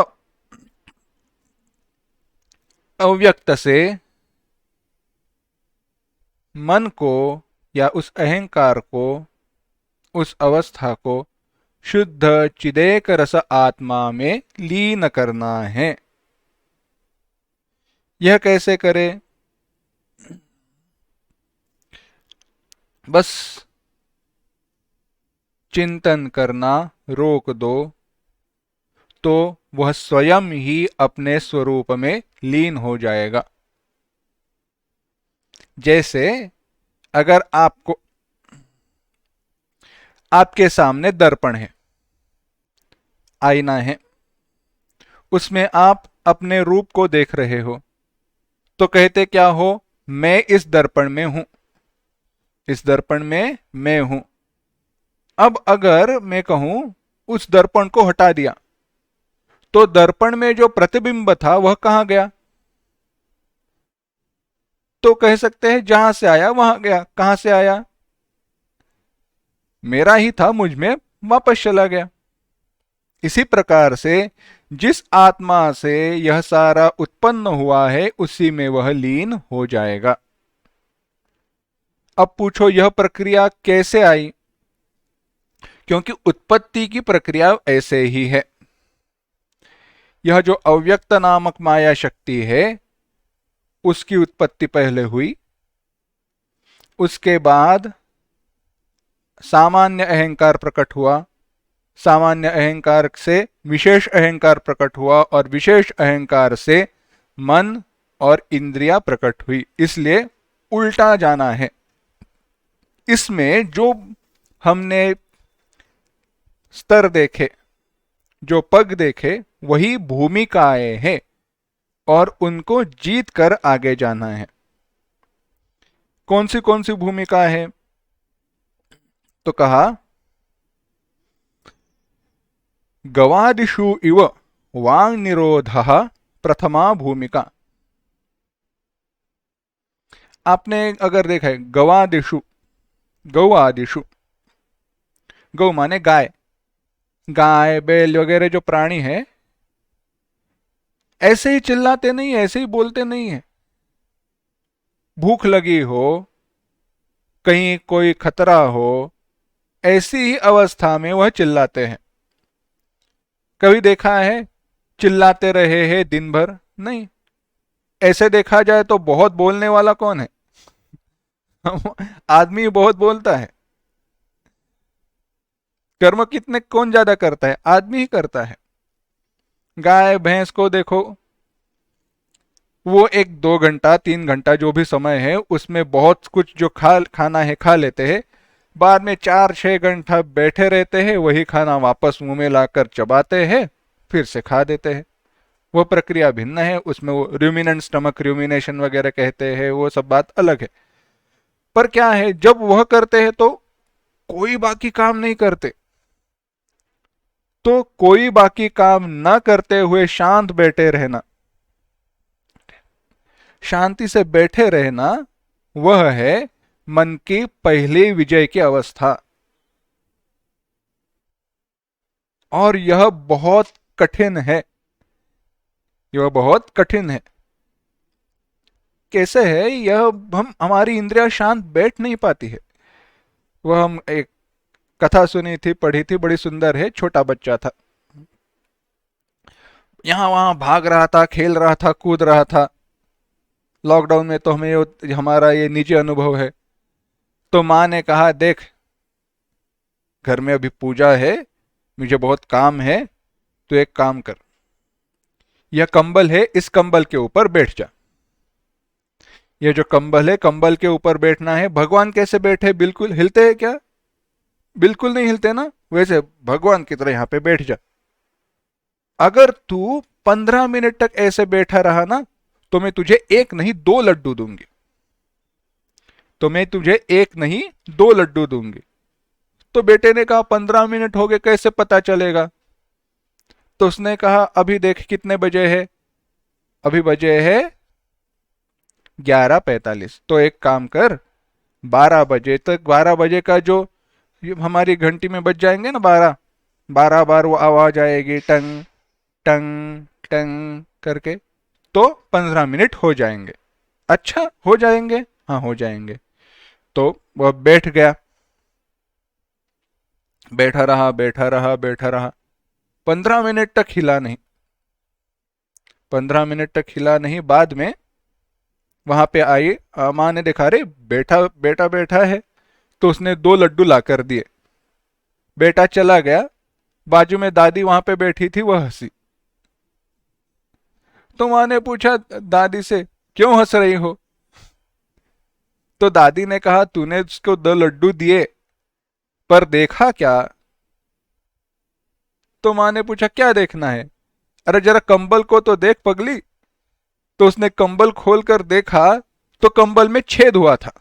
अव्यक्त से मन को या उस अहंकार को, उस अवस्था को शुद्ध चिदेक रस आत्मा में लीन करना है। यह कैसे करे? बस चिंतन करना रोक दो, तो वह स्वयं ही अपने स्वरूप में लीन हो जाएगा। जैसे अगर आपको, आपके सामने दर्पण है, आईना है, उसमें आप अपने रूप को देख रहे हो, तो कहते क्या हो? मैं इस दर्पण में हूं, इस दर्पण में मैं हूं। अब अगर मैं कहूं उस दर्पण को हटा दिया, तो दर्पण में जो प्रतिबिंब था वह कहां गया? तो कह सकते हैं जहां से आया वहां गया। कहां से आया? मेरा ही था, मुझ में वापस चला गया। इसी प्रकार से जिस आत्मा से यह सारा उत्पन्न हुआ है, उसी में वह लीन हो जाएगा। अब पूछो यह प्रक्रिया कैसे आई? क्योंकि उत्पत्ति की प्रक्रिया ऐसे ही है। यह जो अव्यक्त नामक माया शक्ति है, उसकी उत्पत्ति पहले हुई, उसके बाद सामान्य अहंकार प्रकट हुआ, सामान्य अहंकार से विशेष अहंकार प्रकट हुआ, और विशेष अहंकार से मन और इंद्रिया प्रकट हुई। इसलिए उल्टा जाना है। इसमें जो हमने स्तर देखे, जो पग देखे, वही भूमिकाएं हैं, और उनको जीत कर आगे जाना है। कौन सी भूमिका है? तो कहा गवादिषु इव वांग निरोधः प्रथमा भूमिका। आपने अगर देखा है गवादिषु, गौ आदिषु, गौ माने गाय, गाय बैल वगैरह जो प्राणी है, ऐसे ही चिल्लाते नहीं है, ऐसे ही बोलते नहीं है। भूख लगी हो, कहीं कोई खतरा हो, ऐसी ही अवस्था में वह चिल्लाते हैं। कभी देखा है चिल्लाते रहे हैं दिन भर? नहीं। ऐसे देखा जाए तो बहुत बोलने वाला कौन है? आदमी बहुत बोलता है। कर्म कितने, कौन ज्यादा करता है? आदमी ही करता है। गाय भैंस को देखो, वो 1-2 घंटा 3 घंटा जो भी समय है, उसमें बहुत कुछ जो खाना है खा लेते हैं। बाद में 4-6 घंटा बैठे रहते हैं, वही खाना वापस मुंह में लाकर चबाते हैं, फिर से खा देते हैं। वो प्रक्रिया भिन्न है। उसमें वो रूमिनेंट स्टमक रूमिनेशन वगैरह कहते हैं, वो सब बात अलग है। पर क्या है, जब वह करते हैं तो कोई बाकी काम नहीं करते। तो कोई बाकी काम न करते हुए शांत बैठे रहना, शांति से बैठे रहना, वह है मन की पहली विजय की अवस्था। और यह बहुत कठिन है, यह बहुत कठिन है। कैसे है यह? हम, हमारी इंद्रियां शांत बैठ नहीं पाती है। वह हम एक कथा सुनी थी, पढ़ी थी, बड़ी सुंदर है। छोटा बच्चा था, यहां वहां भाग रहा था, खेल रहा था, कूद रहा था। लॉकडाउन में तो हमें हमारा ये निजी अनुभव है। तो माँ ने कहा, देख घर में अभी पूजा है, मुझे बहुत काम है, तो एक काम कर, यह कंबल है, इस कंबल के ऊपर बैठ जा। ये जो कंबल है, कंबल के ऊपर बैठना है। भगवान कैसे बैठे? बिल्कुल हिलते हैं क्या? बिल्कुल नहीं हिलते ना। वैसे भगवान की तरह यहां पे बैठ जा। अगर तू 15 मिनट तक ऐसे बैठा रहा ना, तो मैं तुझे एक नहीं 2 लड्डू दूंगी। तो मैं तुझे एक नहीं 2 लड्डू दूंगी। तो बेटे ने कहा 15 मिनट हो गए, कैसे पता चलेगा? तो उसने कहा अभी देख कितने बजे है, अभी बजे है 11:45। तो एक काम कर, 12 बजे तक, 12 बजे का जो ये हमारी घंटी में बज जाएंगे ना 12, 12 बार वो आवाज आएगी टंग टंग टंग करके, तो 15 मिनट हो जाएंगे। अच्छा हो जाएंगे, हाँ हो जाएंगे। तो वह बैठ गया, बैठा रहा बैठा रहा बैठा रहा, 15 मिनट तक हिला नहीं, 15 मिनट तक हिला नहीं। बाद में वहां पे आई, माँ ने देखा रे बैठा बेटा बैठा है, तो उसने 2 लड्डू ला कर दिए। बेटा चला गया, बाजू में दादी वहां पे बैठी थी, वह हंसी। तो माँ ने पूछा दादी से, क्यों हंस रही हो? तो दादी ने कहा तूने उसको 2 लड्डू दिए, पर देखा क्या? तो माँ ने पूछा क्या देखना है? अरे जरा कंबल को तो देख पगली। तो उसने कंबल खोलकर देखा, तो कंबल में छेद हुआ था।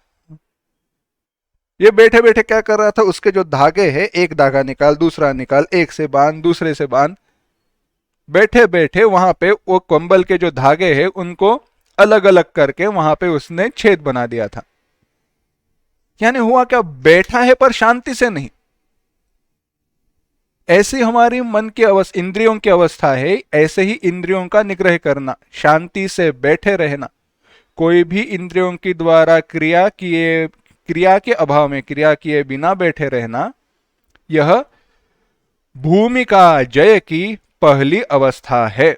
ये बैठे बैठे क्या कर रहा था, उसके जो धागे हैं, एक धागा निकाल दूसरा निकाल, एक से बांध दूसरे से बांध, बैठे बैठे वहां पे वो कंबल के जो धागे हैं उनको अलग अलग करके वहां पे उसने छेद बना दिया था। यानी हुआ क्या, बैठा है पर शांति से नहीं। ऐसी हमारी मन की अवस्था, इंद्रियों की अवस्था है, ऐसे ही इंद्रियों का निग्रह करना, शांति से बैठे रहना, कोई भी इंद्रियों की द्वारा क्रिया के अभाव में, क्रिया किए बिना बैठे रहना, यह भूमिका जय की पहली अवस्था है।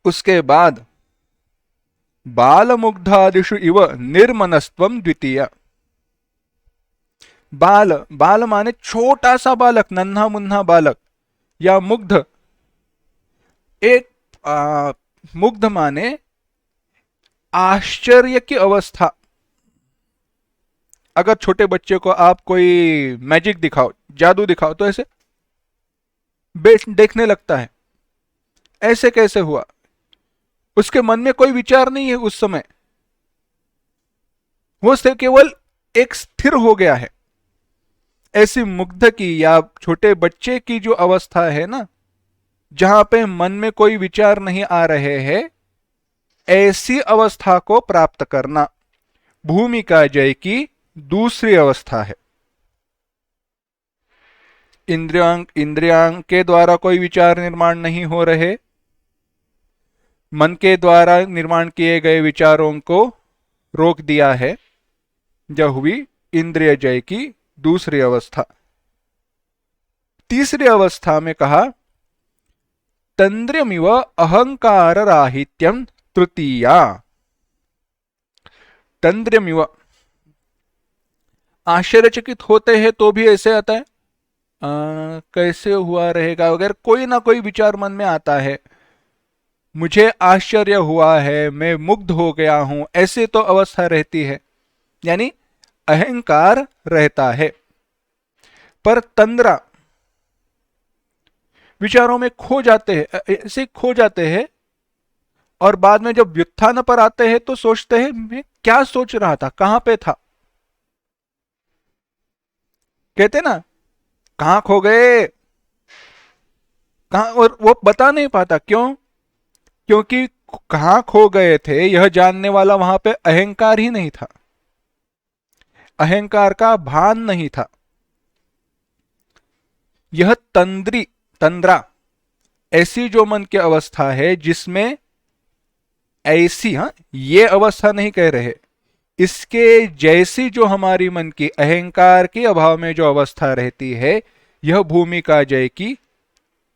उसके बाद बाल मुग्धादिषु इव निर्मनस्त्वम द्वितीय। बाल, बाल माने छोटा सा बालक, नन्हा मुन्ना बालक, या मुग्ध। एक मुग्ध माने आश्चर्य की अवस्था। अगर छोटे बच्चे को आप कोई मैजिक दिखाओ, जादू दिखाओ, तो ऐसे देखने लगता है, ऐसे कैसे हुआ? उसके मन में कोई विचार नहीं है उस समय, वो से केवल एक स्थिर हो गया है। ऐसी मुग्ध की या छोटे बच्चे की जो अवस्था है ना, जहां पे मन में कोई विचार नहीं आ रहे हैं, ऐसी अवस्था को प्राप्त करना भूमिका जय की दूसरी अवस्था है। इंद्रियांग के द्वारा कोई विचार निर्माण नहीं हो रहे, मन के द्वारा निर्माण किए गए विचारों को रोक दिया है, जब हुई इंद्रिय जय की दूसरी अवस्था। तीसरी अवस्था में कहा तंद्रियमिव अहंकार राहित्यम तृतीया। तंद्रियमिव, आश्चर्यचकित होते हैं तो भी ऐसे आता है, कैसे हुआ रहेगा वगैरह, कोई ना कोई विचार मन में आता है, मुझे आश्चर्य हुआ है, मैं मुग्ध हो गया हूं, ऐसे तो अवस्था रहती है, यानी अहंकार रहता है। पर तंद्रा, विचारों में खो जाते हैं, ऐसे खो जाते हैं, और बाद में जब व्युत्थान पर आते हैं तो सोचते हैं मैं क्या सोच रहा था, कहां पे था। कहते ना कहां खो गए, कहां, और वो बता नहीं पाता, क्यों? क्योंकि कहां खो गए थे यह जानने वाला वहां पे अहंकार ही नहीं था, अहंकार का भान नहीं था। यह तंद्रा ऐसी जो मन की अवस्था है जिसमें ऐसी, हाँ ये अवस्था नहीं कह रहे, इसके जैसी जो हमारी मन की अहंकार के अभाव में जो अवस्था रहती है, यह भूमिका जय की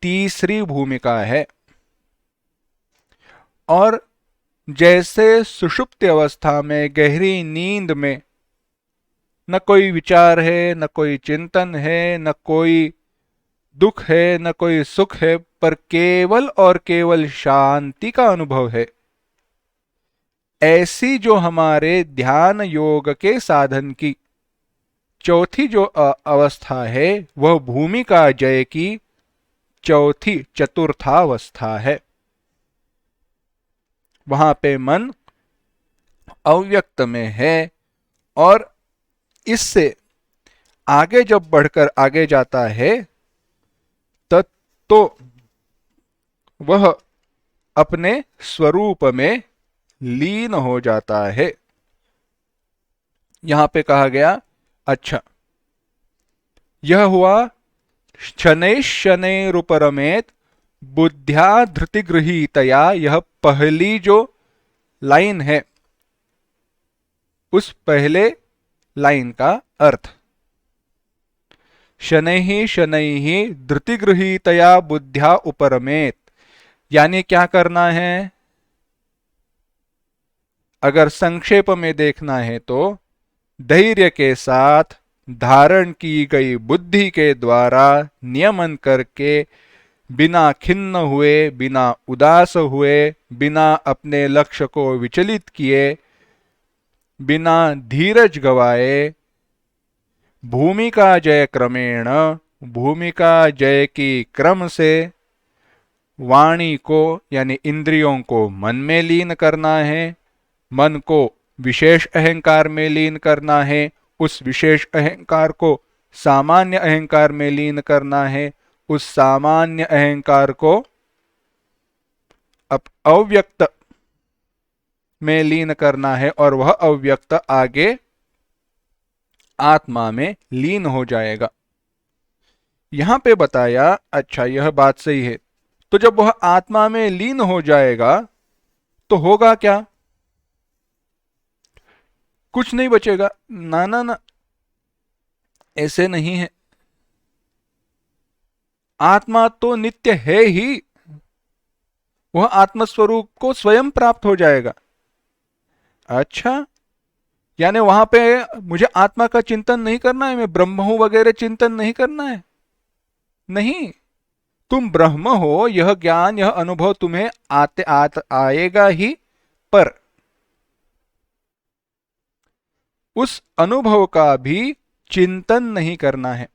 तीसरी भूमिका है। और जैसे सुषुप्ति अवस्था में, गहरी नींद में न कोई विचार है, न कोई चिंतन है, न कोई दुख है, न कोई सुख है, पर केवल और केवल शांति का अनुभव है, ऐसी जो हमारे ध्यान योग के साधन की चौथी जो अवस्था है, वह भूमिका जय की चौथी चतुर्थावस्था है। वहां पे मन अव्यक्त में है, और इससे आगे जब बढ़कर आगे जाता है तो वह अपने स्वरूप में लीन हो जाता है। यहां पे कहा गया, अच्छा, यह हुआ शनैः शनैरुपरमेत बुद्ध्या धृतिगृहीतया। यह पहली जो लाइन है, उस पहले लाइन का अर्थ, शनैः शनैः धृतिगृहीतया बुद्ध्या उपरमेत, यानी क्या करना है? अगर संक्षेप में देखना है तो धैर्य के साथ धारण की गई बुद्धि के द्वारा नियमन करके, बिना खिन्न हुए, बिना उदास हुए, बिना अपने लक्ष्य को विचलित किए, बिना धीरज गवाए, भूमिका जय क्रमेण, भूमिका जय की क्रम से वाणी को यानी इंद्रियों को मन में लीन करना है, मन को विशेष अहंकार में लीन करना है, उस विशेष अहंकार को सामान्य अहंकार में लीन करना है, उस सामान्य अहंकार को अव्यक्त में लीन करना है, और वह अव्यक्त आगे आत्मा में लीन हो जाएगा। यहां पे बताया, अच्छा यह बात सही है, तो जब वह आत्मा में लीन हो जाएगा तो होगा क्या? कुछ नहीं बचेगा। ना ना ना, ऐसे नहीं है। आत्मा तो नित्य है ही, वह आत्मस्वरूप को स्वयं प्राप्त हो जाएगा। अच्छा, यानी वहां पे मुझे आत्मा का चिंतन नहीं करना है, मैं ब्रह्म हूं वगैरह चिंतन नहीं करना है। नहीं, तुम ब्रह्म हो, यह ज्ञान, यह अनुभव तुम्हें आएगा ही, पर उस अनुभव का भी चिंतन नहीं करना है।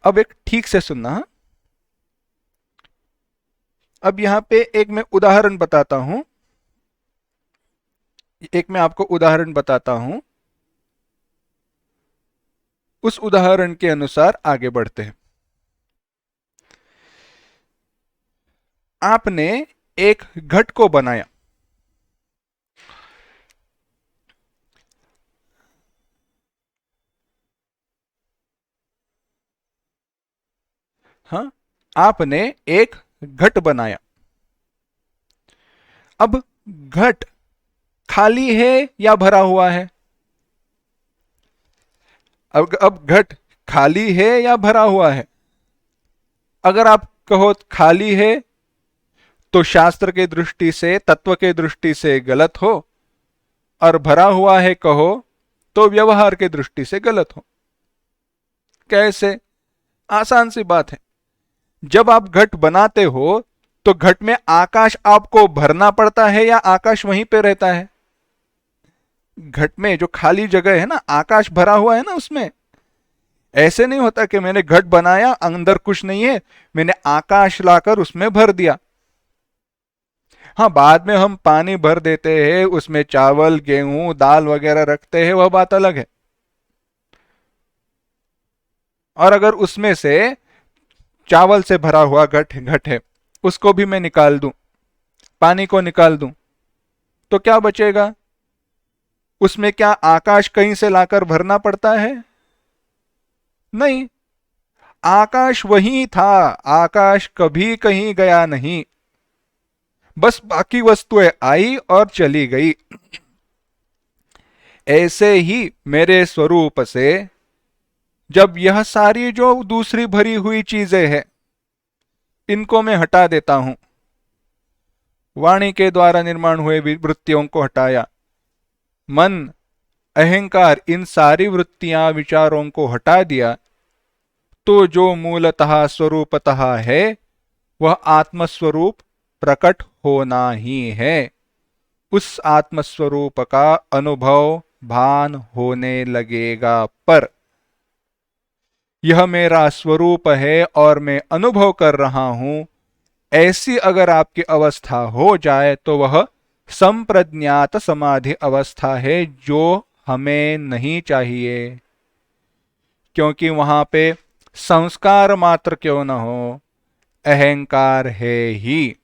अब एक ठीक से सुनना, हाँ? अब यहां पे एक मैं उदाहरण बताता हूं, एक मैं आपको उदाहरण बताता हूं, उस उदाहरण के अनुसार आगे बढ़ते हैं। आपने एक घट को बनाया, हाँ, आपने एक घट बनाया। अब घट खाली है या भरा हुआ है? अब घट खाली है या भरा हुआ है? अगर आप कहो खाली है तो शास्त्र के दृष्टि से, तत्व के दृष्टि से गलत हो, और भरा हुआ है कहो तो व्यवहार के दृष्टि से गलत हो। कैसे? आसान सी बात है। जब आप घट बनाते हो तो घट में आकाश आपको भरना पड़ता है या आकाश वहीं पे रहता है? घट में जो खाली जगह है ना, आकाश भरा हुआ है ना उसमें। ऐसे नहीं होता कि मैंने घट बनाया, अंदर कुछ नहीं है, मैंने आकाश लाकर उसमें भर दिया। हाँ, बाद में हम पानी भर देते हैं, उसमें चावल, गेहूं, दाल वगैरह रखते हैं, वह बात अलग है। और अगर उसमें से चावल से भरा हुआ घट घट है, उसको भी मैं निकाल दूं, पानी को निकाल दूं, तो क्या बचेगा? उसमें क्या आकाश कहीं से लाकर भरना पड़ता है? नहीं, आकाश वहीं था, आकाश कभी कहीं गया नहीं, बस बाकी वस्तुएं आई और चली गई। ऐसे ही मेरे स्वरूप से जब यह सारी जो दूसरी भरी हुई चीजें हैं, इनको मैं हटा देता हूं, वाणी के द्वारा निर्माण हुए वृत्तियों को हटाया, मन, अहंकार, इन सारी वृत्तियां, विचारों को हटा दिया, तो जो मूलतः स्वरूपतः है वह आत्मस्वरूप प्रकट होना ही है। उस आत्मस्वरूप का अनुभव, भान होने लगेगा। पर यह मेरा स्वरूप है और मैं अनुभव कर रहा हूं, ऐसी अगर आपकी अवस्था हो जाए तो वह संप्रज्ञात समाधि अवस्था है, जो हमें नहीं चाहिए, क्योंकि वहां पे संस्कार मात्र क्यों न हो, अहंकार है ही।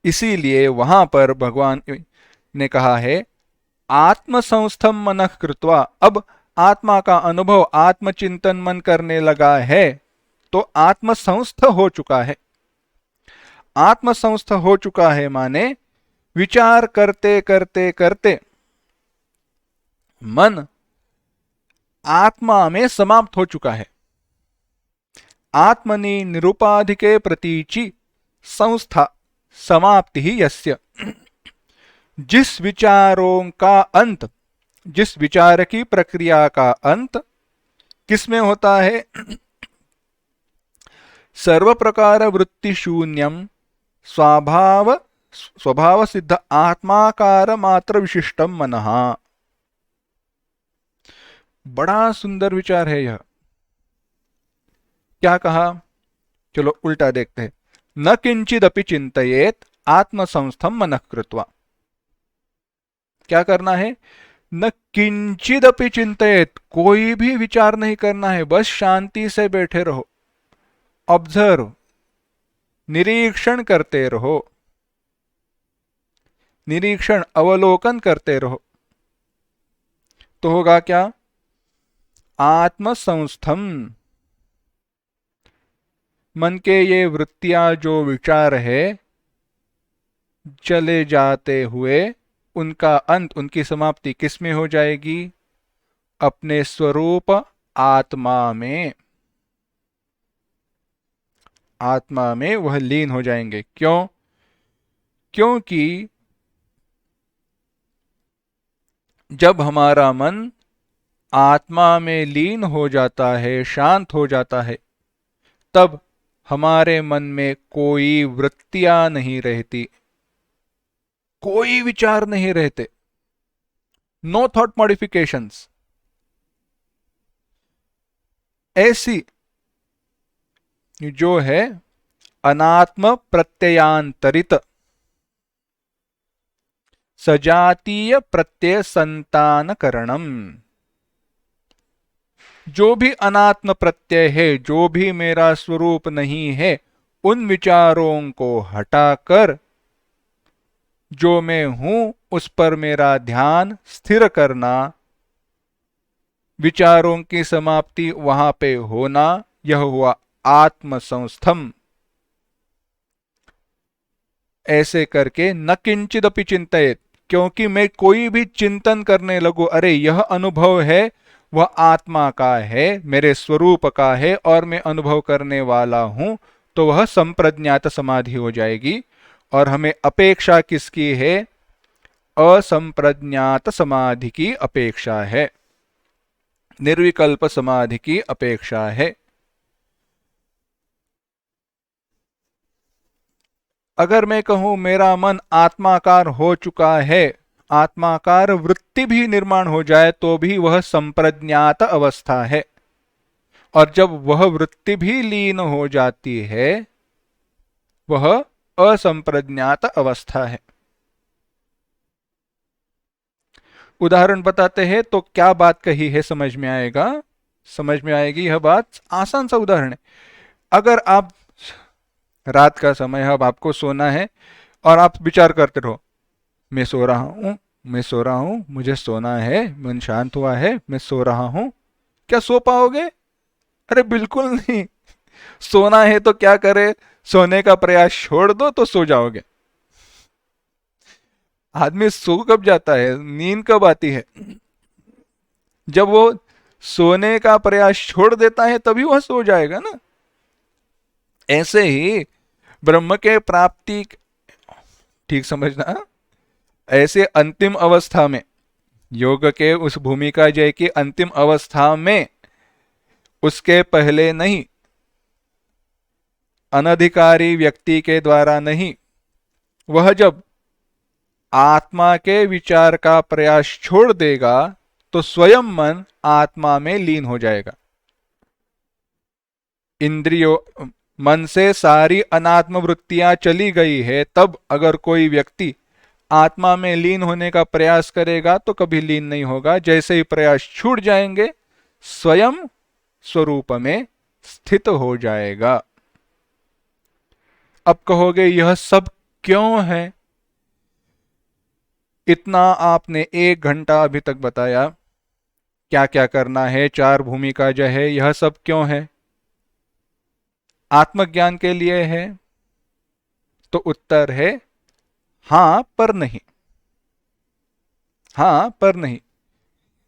इसीलिए वहां पर भगवान ने कहा है आत्मसंस्थम मनः कृत्वा। अब आत्मा का अनुभव, आत्मचिंतन मन करने लगा है तो आत्मसंस्थ हो चुका है। आत्मसंस्थ हो चुका है माने विचार करते करते करते मन आत्मा में समाप्त हो चुका है। आत्मनि निरुपाधिके प्रतीचि संस्था समाप्ति ही यस्य। जिस विचारों का अंत, जिस विचार की प्रक्रिया का अंत किसमें होता है? सर्व प्रकार वृत्ति शून्यम स्वभाव सिद्ध आत्माकार मात्र विशिष्टम मनः। बड़ा सुंदर विचार है यह। क्या कहा? चलो उल्टा देखते हैं। न किंचिदपि चिंतयेत आत्मसंस्थम मनः कृत्वा। क्या करना है? न किंचिदपि चिंतयेत, कोई भी विचार नहीं करना है, बस शांति से बैठे रहो, ऑब्जर्व, निरीक्षण करते रहो, निरीक्षण अवलोकन करते रहो। तो होगा क्या? आत्मसंस्थम। मन के ये वृत्तियां, जो विचार है, चले जाते हुए उनका अंत, उनकी समाप्ति किस में हो जाएगी? अपने स्वरूप आत्मा में। आत्मा में वह लीन हो जाएंगे। क्यों? क्योंकि जब हमारा मन आत्मा में लीन हो जाता है, शांत हो जाता है, तब हमारे मन में कोई वृत्तियां नहीं रहती, कोई विचार नहीं रहते, नो थॉट मॉडिफिकेशंस। ऐसी जो है अनात्म प्रत्ययांतरित सजातीय प्रत्यय संतानकरणम। जो भी अनात्म प्रत्यय है, जो भी मेरा स्वरूप नहीं है, उन विचारों को हटाकर जो मैं हूं उस पर मेरा ध्यान स्थिर करना, विचारों की समाप्ति वहां पे होना, यह हुआ आत्मसंस्थम। ऐसे करके न किंचिदपि चिंतयेत, क्योंकि मैं कोई भी चिंतन करने लगू, अरे यह अनुभव है, वह आत्मा का है, मेरे स्वरूप का है और मैं अनुभव करने वाला हूं, तो वह संप्रज्ञात समाधि हो जाएगी। और हमें अपेक्षा किसकी है? असंप्रज्ञात समाधि की अपेक्षा है, निर्विकल्प समाधि की अपेक्षा है। अगर मैं कहूं मेरा मन आत्माकार हो चुका है, आत्माकार वृत्ति भी निर्माण हो जाए, तो भी वह संप्रज्ञात अवस्था है। और जब वह वृत्ति भी लीन हो जाती है, वह असंप्रज्ञात अवस्था है। उदाहरण बताते हैं तो क्या बात कही है समझ में आएगा, समझ में आएगी यह बात। आसान सा उदाहरण है। अगर आप रात का समय है, अब आपको सोना है और आप विचार करते रहो, मैं सो रहा हूं, मैं सो रहा हूं, मुझे सोना है, मन शांत हुआ है, मैं सो रहा हूं, क्या सो पाओगे? अरे बिल्कुल नहीं। सोना है तो क्या करे? सोने का प्रयास छोड़ दो तो सो जाओगे। आदमी सो कब जाता है, नींद कब आती है? जब वो सोने का प्रयास छोड़ देता है तभी वह सो जाएगा ना। ऐसे ही ब्रह्म के प्राप्ति, ठीक समझना, ऐसे अंतिम अवस्था में, योग के उस भूमिका जय की अंतिम अवस्था में, उसके पहले नहीं, अनधिकारी व्यक्ति के द्वारा नहीं, वह जब आत्मा के विचार का प्रयास छोड़ देगा तो स्वयं मन आत्मा में लीन हो जाएगा। इंद्रियों, मन से सारी अनात्म वृत्तियां चली गई है, तब अगर कोई व्यक्ति आत्मा में लीन होने का प्रयास करेगा तो कभी लीन नहीं होगा। जैसे ही प्रयास छूट जाएंगे स्वयं स्वरूप में स्थित हो जाएगा। अब कहोगे यह सब क्यों है? इतना आपने 1 घंटा अभी तक बताया, क्या क्या करना है, 4 भूमिका जो है, यह सब क्यों है? आत्मज्ञान के लिए है? तो उत्तर है हां पर नहीं। हां पर नहीं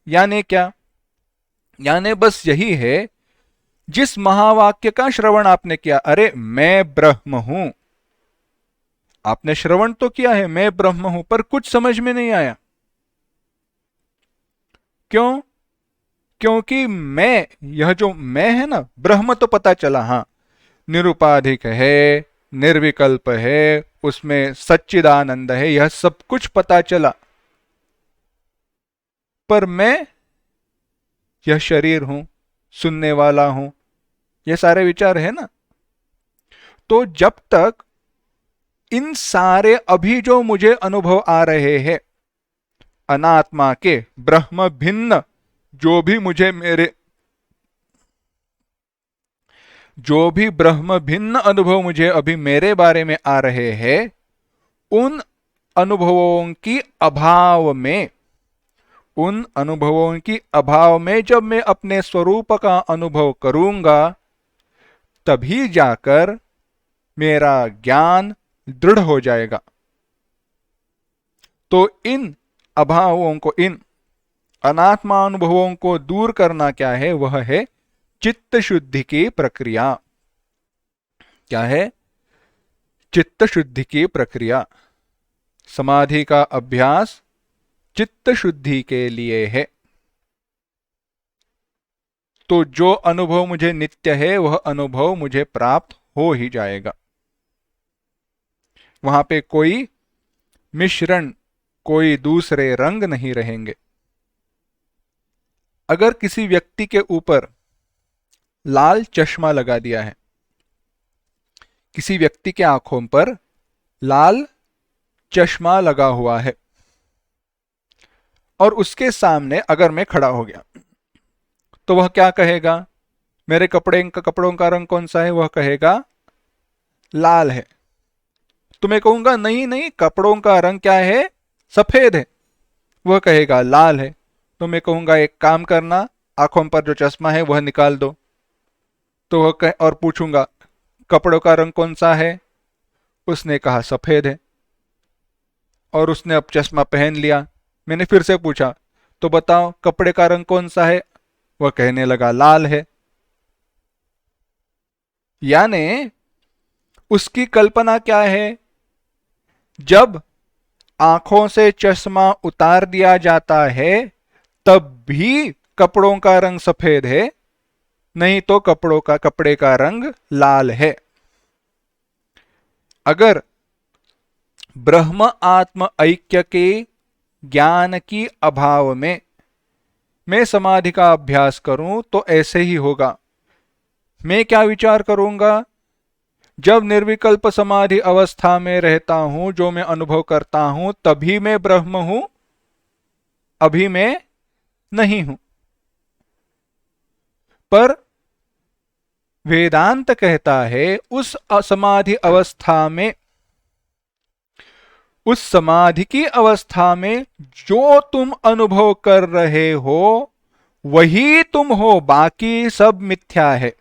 यानी क्या? यानी बस यही है, जिस महावाक्य का श्रवण आपने किया, अरे मैं ब्रह्म हूं, आपने श्रवण तो किया है मैं ब्रह्म हूं, पर कुछ समझ में नहीं आया। क्यों? क्योंकि मैं, यह जो मैं है ना, ब्रह्म तो पता चला, हां निरुपाधिक है, निर्विकल्प है, उसमें सच्चिदानंद है, यह सब कुछ पता चला, पर मैं यह शरीर हूं, सुनने वाला हूं, ये सारे विचार है ना। तो जब तक इन सारे अभी जो मुझे अनुभव आ रहे हैं अनात्मा के, ब्रह्म भिन्न जो भी मुझे मेरे, जो भी ब्रह्म भिन्न अनुभव मुझे अभी मेरे बारे में आ रहे हैं, उन अनुभवों की अभाव में, उन अनुभवों की अभाव में जब मैं अपने स्वरूप का अनुभव करूंगा, तभी जाकर मेरा ज्ञान दृढ़ हो जाएगा। तो इन अभावों को, इन अनात्मानुभवों को दूर करना क्या है? वह है चित्त शुद्धि की प्रक्रिया। क्या है? चित्त शुद्धि की प्रक्रिया। समाधि का अभ्यास चित्त शुद्धि के लिए है। तो जो अनुभव मुझे नित्य है वह अनुभव मुझे प्राप्त हो ही जाएगा। वहां पे कोई मिश्रण, कोई दूसरे रंग नहीं रहेंगे। अगर किसी व्यक्ति के ऊपर लाल चश्मा लगा दिया है, किसी व्यक्ति के आंखों पर लाल चश्मा लगा हुआ है, और उसके सामने अगर मैं खड़ा हो गया, तो वह क्या कहेगा? मेरे कपड़ों का रंग कौन सा है? वह कहेगा लाल है। तो मैं कहूंगा नहीं नहीं, कपड़ों का रंग क्या है? सफेद है। वह कहेगा लाल है। तो मैं कहूंगा एक काम करना, आंखों पर जो चश्मा है वह निकाल दो। तो वह और पूछूंगा कपड़ों का रंग कौन सा है? उसने कहा सफेद है, और उसने अब चश्मा पहन लिया। मैंने फिर से पूछा तो बताओ कपड़े का रंग कौन सा है? वह कहने लगा लाल है। यानी उसकी कल्पना क्या है? जब आंखों से चश्मा उतार दिया जाता है तब भी कपड़ों का रंग सफेद है, नहीं तो कपड़े का रंग लाल है। अगर ब्रह्म आत्म ऐक्य के ज्ञान की अभाव में मैं समाधि का अभ्यास करूं तो ऐसे ही होगा। मैं क्या विचार करूंगा? जब निर्विकल्प समाधि अवस्था में रहता हूं, जो मैं अनुभव करता हूं, तभी मैं ब्रह्म हूं, अभी मैं नहीं हूं। पर वेदांत कहता है उस समाधि अवस्था में, उस समाधि की अवस्था में जो तुम अनुभव कर रहे हो वही तुम हो, बाकी सब मिथ्या है।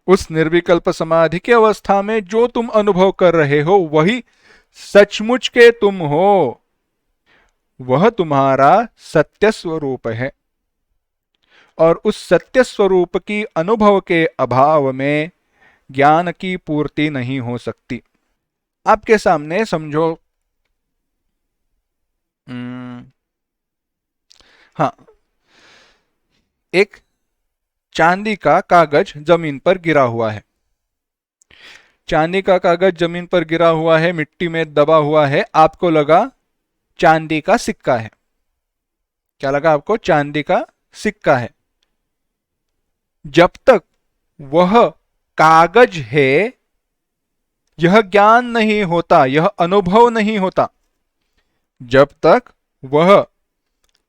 उस निर्विकल्प समाधि की अवस्था में जो तुम अनुभव कर रहे हो वही सचमुच के तुम हो, वह तुम्हारा सत्य स्वरूप है। और उस सत्य स्वरूप की अनुभव के अभाव में ज्ञान की पूर्ति नहीं हो सकती। आपके सामने समझो, हाँ, एक चांदी का कागज जमीन पर गिरा हुआ है। चांदी का कागज जमीन पर गिरा हुआ है, मिट्टी में दबा हुआ है। आपको लगा चांदी का सिक्का है। क्या लगा आपको? चांदी का सिक्का है। जब तक वह कागज है, यह ज्ञान नहीं होता, यह अनुभव नहीं होता। जब तक वह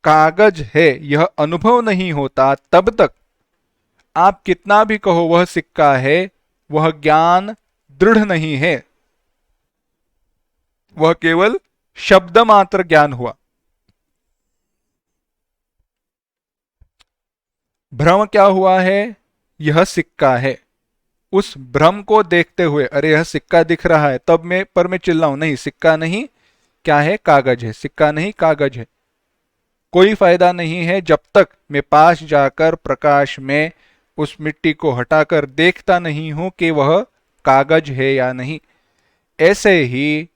कागज है, यह अनुभव नहीं होता, तब तक आप कितना भी कहो वह सिक्का है, वह ज्ञान दृढ़ नहीं है, वह केवल शब्द मात्र ज्ञान हुआ। भ्रम क्या हुआ है? यह सिक्का है। उस भ्रम को देखते हुए, अरे यह सिक्का दिख रहा है, तब मैं चिल्लाऊं नहीं सिक्का नहीं, क्या है? कागज है। सिक्का नहीं, कागज है। कोई फायदा नहीं है जब तक मैं पास जाकर प्रकाश में उस मिट्टी को हटाकर देखता नहीं हूं कि वह कागज है या नहीं। ऐसे ही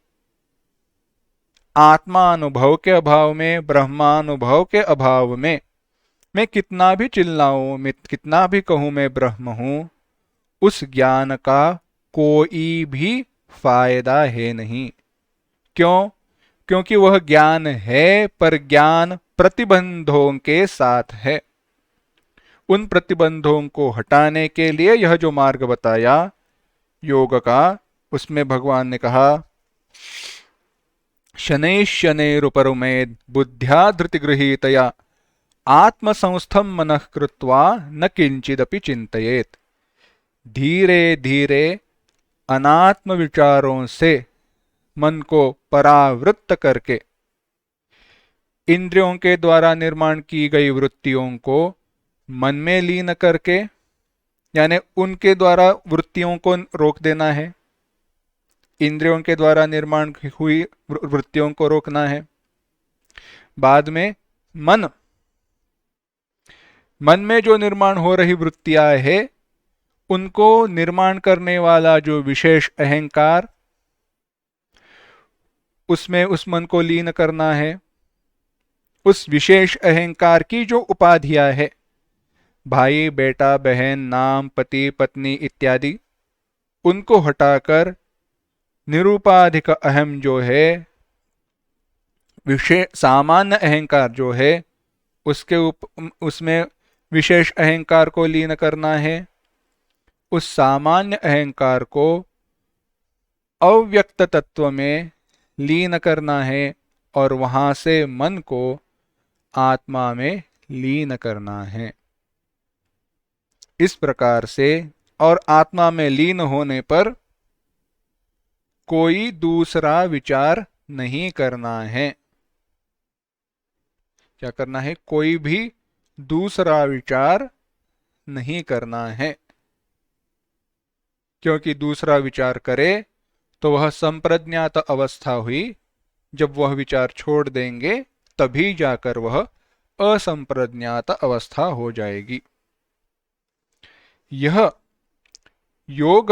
आत्मानुभव के अभाव में, ब्रह्मानुभव के अभाव में, मैं कितना भी चिल्लाऊं, मैं कितना भी कहूं मैं ब्रह्म हूं, उस ज्ञान का कोई भी फायदा है नहीं। क्यों? क्योंकि वह ज्ञान है, पर ज्ञान प्रतिबंधों के साथ है। उन प्रतिबंधों को हटाने के लिए यह जो मार्ग बताया योग का, उसमें भगवान ने कहा शनैः शनैरुपरमेद् बुद्ध्या धृतिगृहीतया आत्मसंस्थं मनः कृत्वा न किंचिदपि चिंतयेत्। धीरे धीरे अनात्म विचारों से मन को परावृत्त करके, इंद्रियों के द्वारा निर्माण की गई वृत्तियों को मन में लीन करके, यानी उनके द्वारा वृत्तियों को रोक देना है, इंद्रियों के द्वारा निर्माण हुई वृत्तियों को रोकना है। बाद में मन में जो निर्माण हो रही वृत्तियां है, उनको निर्माण करने वाला जो विशेष अहंकार, उसमें उस मन को लीन करना है। उस विशेष अहंकार की जो उपाधियां है, भाई, बेटा, बहन, नाम, पति, पत्नी इत्यादि, उनको हटाकर निरुपाधिक अहम जो है, विशेष सामान्य अहंकार जो है, उसमें विशेष अहंकार को लीन करना है। उस सामान्य अहंकार को अव्यक्त तत्व में लीन करना है और वहां से मन को आत्मा में लीन करना है। इस प्रकार से, और आत्मा में लीन होने पर कोई दूसरा विचार नहीं करना है। क्या करना है? कोई भी दूसरा विचार नहीं करना है, क्योंकि दूसरा विचार करे तो वह संप्रज्ञात अवस्था हुई। जब वह विचार छोड़ देंगे तभी जाकर वह असंप्रज्ञात अवस्था हो जाएगी। यह योग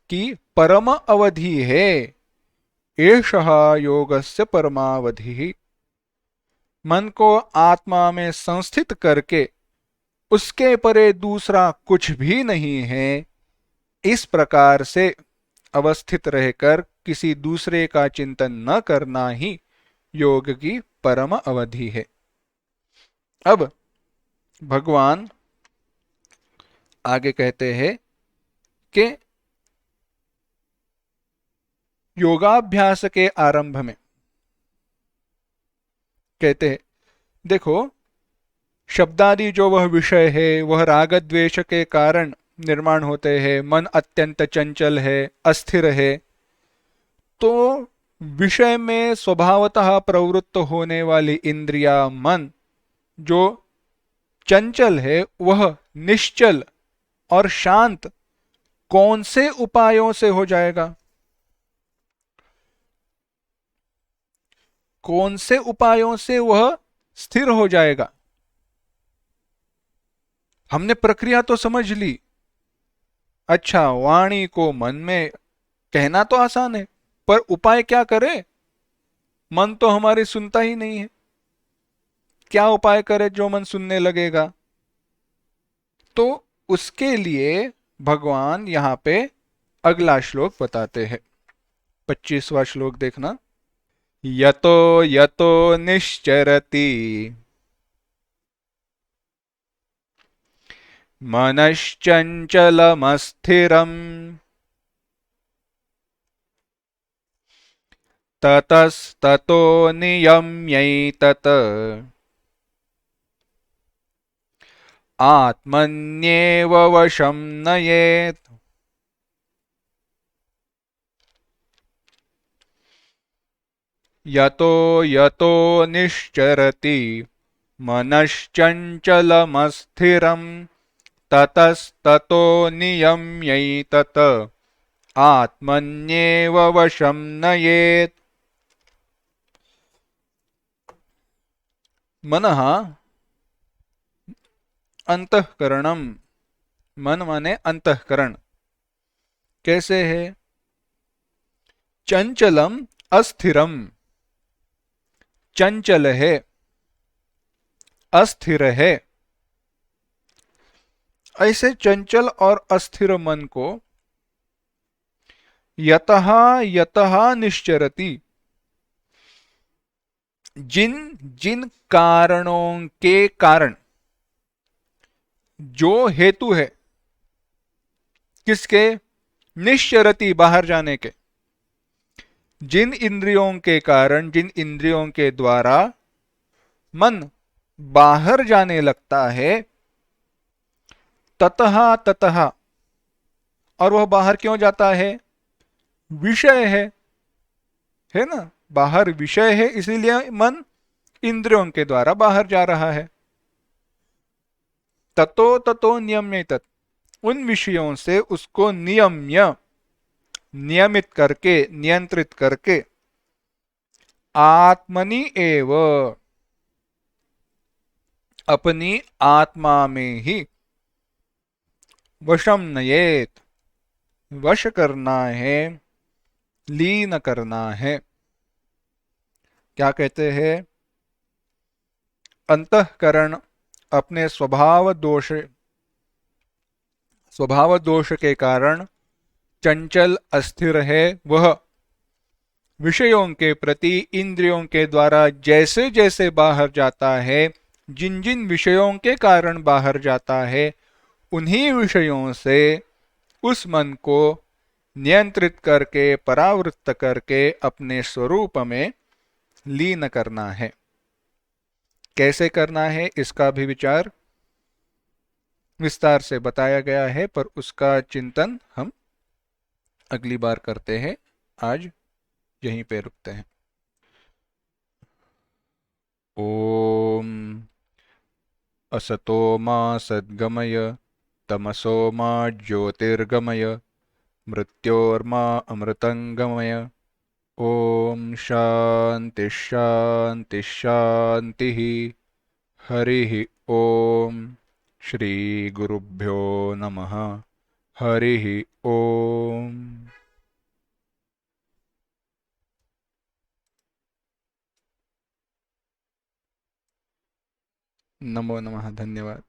की परम अवधि है। एषः योगस्य परमावधि। मन को आत्मा में संस्थित करके उसके परे दूसरा कुछ भी नहीं है, इस प्रकार से अवस्थित रहकर किसी दूसरे का चिंतन न करना ही योग की परम अवधि है। अब भगवान आगे कहते हैं कि योगाभ्यास के आरंभ में कहते हैं, देखो, शब्दादि जो वह विषय है, वह राग द्वेष के कारण निर्माण होते हैं। मन अत्यंत चंचल है, अस्थिर है, तो विषय में स्वभावतः प्रवृत्त होने वाली इंद्रिया, मन जो चंचल है, वह निश्चल और शांत कौन से उपायों से हो जाएगा? कौन से उपायों से वह स्थिर हो जाएगा? हमने प्रक्रिया तो समझ ली। अच्छा, वाणी को मन में कहना तो आसान है, पर उपाय क्या करे? मन तो हमारी सुनता ही नहीं है। क्या उपाय करे जो मन सुनने लगेगा? तो उसके लिए भगवान यहां पे अगला श्लोक बताते हैं। 25वां श्लोक देखना। यतो यतो निश्चरति मनश्चञ्चलमस्थिरम् ततस्ततो नियम्यैतत् आत्मन्येव वशं नयेत्। यतो यतो निश्चरति मनश्चञ्चलमस्थिरं ततस्ततो नियम्यैतत् आत्मन्येव वशं नयेत्। मनः अंतःकरणम, मन माने अंतःकरण। कैसे है? चंचलम अस्थिरम, चंचल है, अस्थिर है। ऐसे चंचल और अस्थिर मन को यतः यतः निश्चरति, जिन जिन कारणों के कारण, जो हेतु है किसके? निश्चरति, बाहर जाने के। जिन इंद्रियों के कारण, जिन इंद्रियों के द्वारा मन बाहर जाने लगता है, ततः ततः, और वह बाहर क्यों जाता है? विषय है ना, बाहर विषय है, इसीलिए मन इंद्रियों के द्वारा बाहर जा रहा है। ततो ततो नियम्य तत्, उन विषयों से उसको नियम्य, नियमित करके, नियंत्रित करके, आत्मनि एव, अपनी आत्मा में ही, वशम नयेत, वश करना है, लीन करना है। क्या कहते हैं? अंतःकरण अपने स्वभाव दोष के कारण चंचल अस्थिर है। वह विषयों के प्रति इंद्रियों के द्वारा जैसे जैसे बाहर जाता है, जिन जिन विषयों के कारण बाहर जाता है, उन्हीं विषयों से उस मन को नियंत्रित करके, परावृत्त करके अपने स्वरूप में लीन करना है। कैसे करना है इसका भी विचार विस्तार से बताया गया है, पर उसका चिंतन हम अगली बार करते हैं। आज यहीं पे रुकते हैं। ओम असतो मा सद्गमय, तमसो मा ज्योतिर्गमय, मृत्योर्मा अमृतंगमय। ओम शांति शांति शांति। हरि ओम। श्री गुरुभ्यो नमः। हरि ओम। नमो नमः। धन्यवाद।